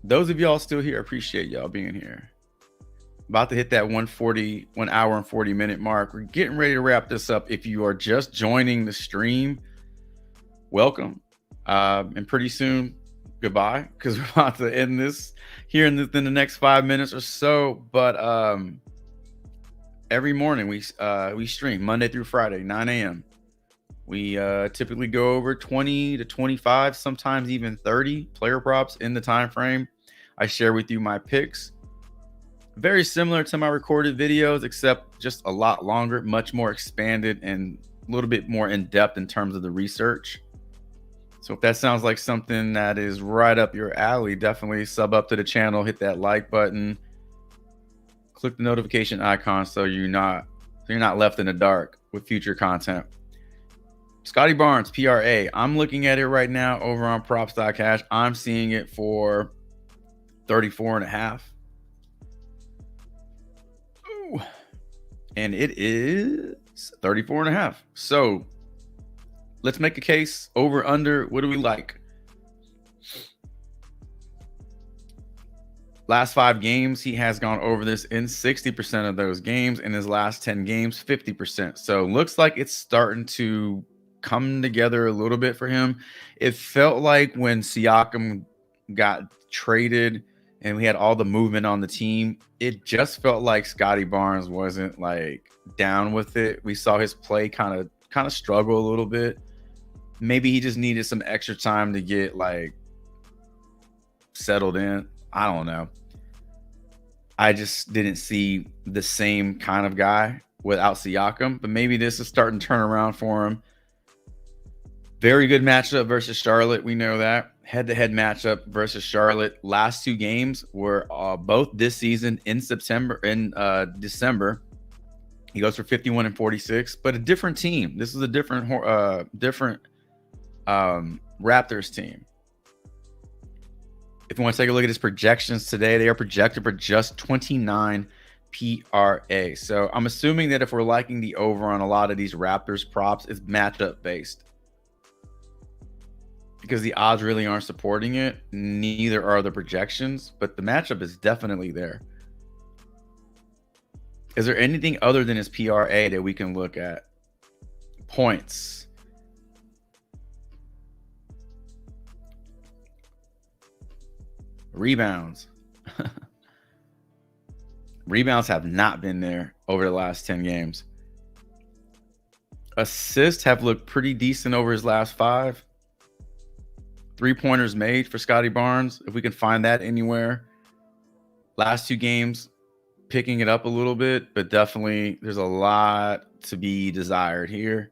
Those of y'all still here, appreciate y'all being here. About to hit that 1 hour and 40-minute mark. We're getting ready to wrap this up. If you are just joining the stream, welcome. And pretty soon, goodbye, because we're about to end this here in the next 5 minutes or so. But every morning we stream Monday through Friday, 9 a.m. We typically go over 20 to 25, sometimes even 30 player props in the time frame. I share with you my picks. Very similar to my recorded videos, except just a lot longer, much more expanded, and a little bit more in depth in terms of the research. So if that sounds like something that is right up your alley, definitely sub up to the channel, hit that like button, click the notification icon so you're not left in the dark with future content. Scotty Barnes, PRA. I'm looking at it right now over on props.cash. I'm seeing it for 34.5. Ooh. And it is 34.5. So let's make a case. Over, under. What do we like? Last 5 games, he has gone over this in 60% of those games. In his last 10 games, 50%. So looks like it's starting to come together a little bit for him. It felt like when Siakam got traded and we had all the movement on the team, it just felt like Scotty Barnes wasn't like down with it. We saw his play kind of struggle a little bit. Maybe he just needed some extra time to get like settled in. I don't know. I just didn't see the same kind of guy without Siakam, but maybe this is starting to turn around for him. Very good matchup versus Charlotte. We know that. Head-to-head matchup versus Charlotte. Last 2 games were both this season in December. He goes for 51 and 46, but a different team. This is a different Raptors team. If you want to take a look at his projections today, they are projected for just 29 PRA. So I'm assuming that if we're liking the over on a lot of these Raptors props, it's matchup based. Because the odds really aren't supporting it. Neither are the projections, but the matchup is definitely there. Is there anything other than his PRA that we can look at? Points. Rebounds. Rebounds have not been there over the last 10 games. Assists have looked pretty decent over his last 5. 3-pointers made for Scotty Barnes, if we can find that anywhere. Last 2 games, picking it up a little bit, but definitely there's a lot to be desired here.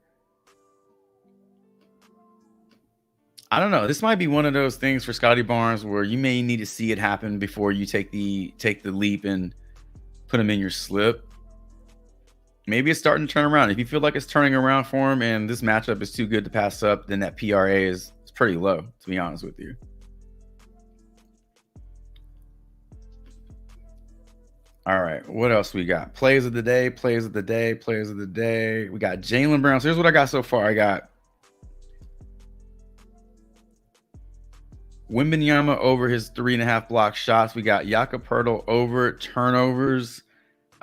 I don't know. This might be one of those things for Scotty Barnes where you may need to see it happen before you take the leap and put him in your slip. Maybe it's starting to turn around. If you feel like it's turning around for him and this matchup is too good to pass up, then that PRA is pretty low, to be honest with you. All right, what else we got? Plays of the day. We got Jaylen Brown. So here's what I got so far. I got Wembanyama over his 3.5 block shots. We got Jakob Poeltl over turnovers.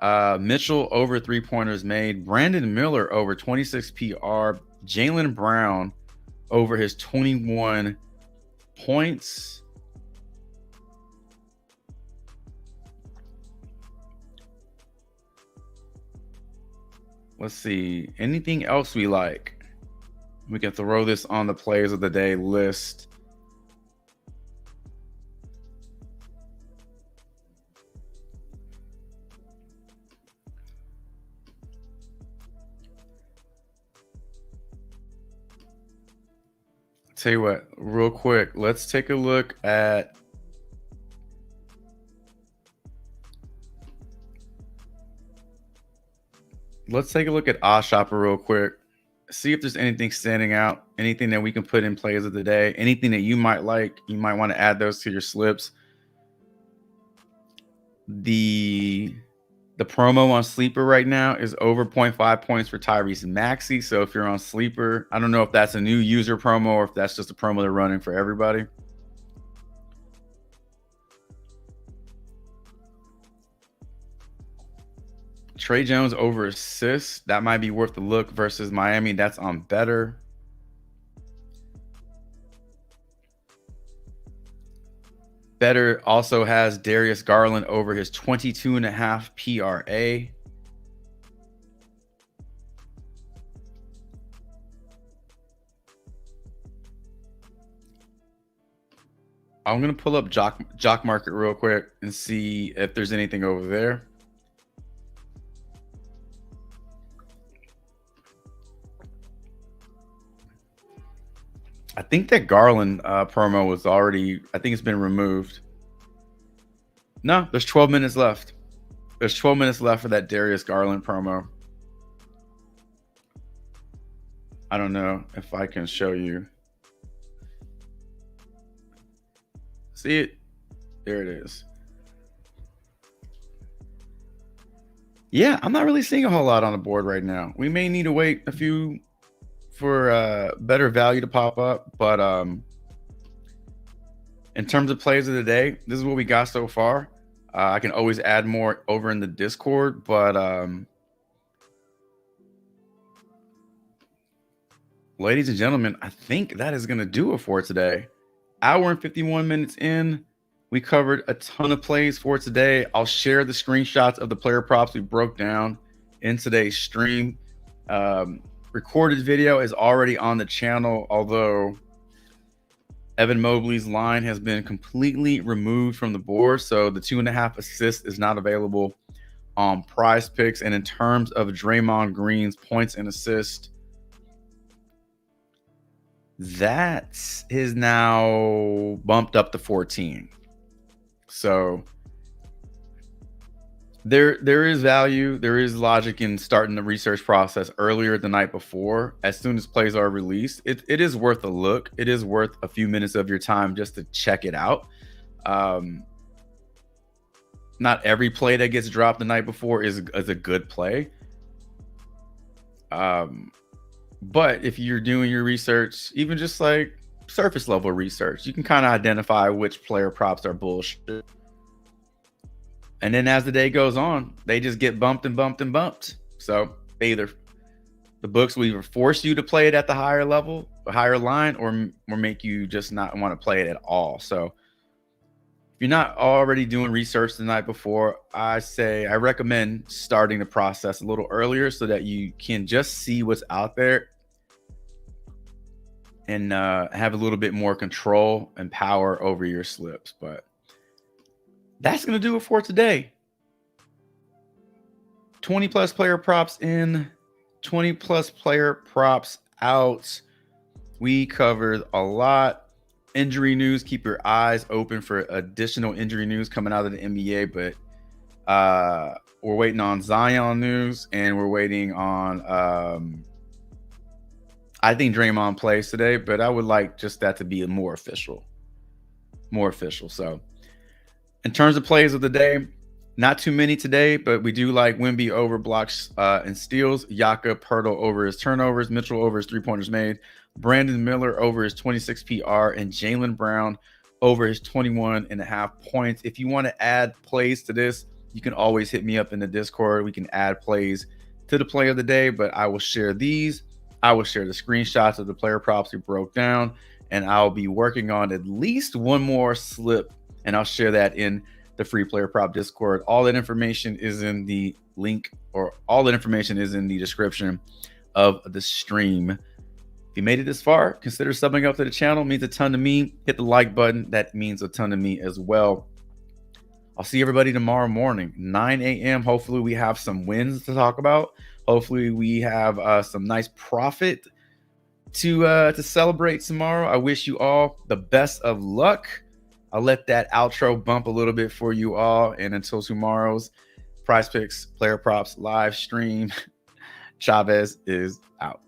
Mitchell over 3-pointers made. Brandon Miller over 26 PR. Jaylen Brown over his 21 points. Let's see. Anything else we like? We can throw this on the plays of the day list. Tell you what, real quick, let's take a look at Odds Shopper real quick. See if there's anything standing out, anything that we can put in plays of the day, anything that you might like. You might want to add those to your slips. The promo on Sleeper right now is over 0.5 points for Tyrese Maxey. So if you're on Sleeper, I don't know if that's a new user promo or if that's just a promo they're running for everybody. Trey Jones over assists. That might be worth a look versus Miami. That's on better. Better also has Darius Garland over his 22.5 PRA. I'm going to pull up Jock Market real quick and see if there's anything over there. I think that Garland promo was already, I think it's been removed. No, there's 12 minutes left. There's 12 minutes left for that Darius Garland promo. I don't know if I can show you. See it? There it is. Yeah, I'm not really seeing a whole lot on the board right now. We may need to wait a few for better value to pop up, but in terms of plays of the day, this is what we got so far. I can always add more over in the Discord, but ladies and gentlemen, I think that is going to do it for today. Hour and 51 minutes in. We covered a ton of plays for today. I'll share the screenshots of the player props we broke down in today's stream. Recorded video is already on the channel, although Evan Mobley's line has been completely removed from the board, so the 2.5 assists is not available on Prize Picks. And in terms of Draymond Green's points and assists, that is now bumped up to 14. So there is value, there is logic in starting the research process earlier the night before. As soon as plays are released, it is worth a look. It is worth a few minutes of your time just to check it out. Not every play that gets dropped the night before is a good play. But if you're doing your research, even just like surface level research, you can kind of identify which player props are bullshit. And then as the day goes on, they just get bumped and bumped and bumped. So the books will either force you to play it at the higher level, the higher line, or make you just not want to play it at all. So if you're not already doing research the night before, I recommend starting the process a little earlier so that you can just see what's out there and have a little bit more control and power over your slips. But that's going to do it for today. 20 plus player props in, 20 plus player props out. We covered a lot. Injury news, keep your eyes open for additional injury news coming out of the NBA. But we're waiting on Zion news, and we're waiting on I think Draymond plays today, but I would like just that to be more official. So in terms of plays of the day, not too many today, but we do like Wemby over blocks and steals, Jakob Poeltl over his turnovers, Mitchell over his 3-pointers made, Brandon Miller over his 26 PR, and Jaylen Brown over his 21.5 points. If you want to add plays to this, you can always hit me up in the Discord. We can add plays to the play of the day, but I will share these. I will share the screenshots of the player props we broke down, and I'll be working on at least one more slip, and I'll share that in the free player prop Discord. All that information is in the link, or all that information is in the description of the stream. If you made it this far, consider subbing up to the channel. It means a ton to me. Hit the like button. That means a ton to me as well. I'll see everybody tomorrow morning, 9 a.m. Hopefully we have some wins to talk about. Hopefully we have some nice profit to celebrate tomorrow. I wish you all the best of luck. I'll let that outro bump a little bit for you all. And until tomorrow's Prize Picks Player Props live stream, Chavez is out.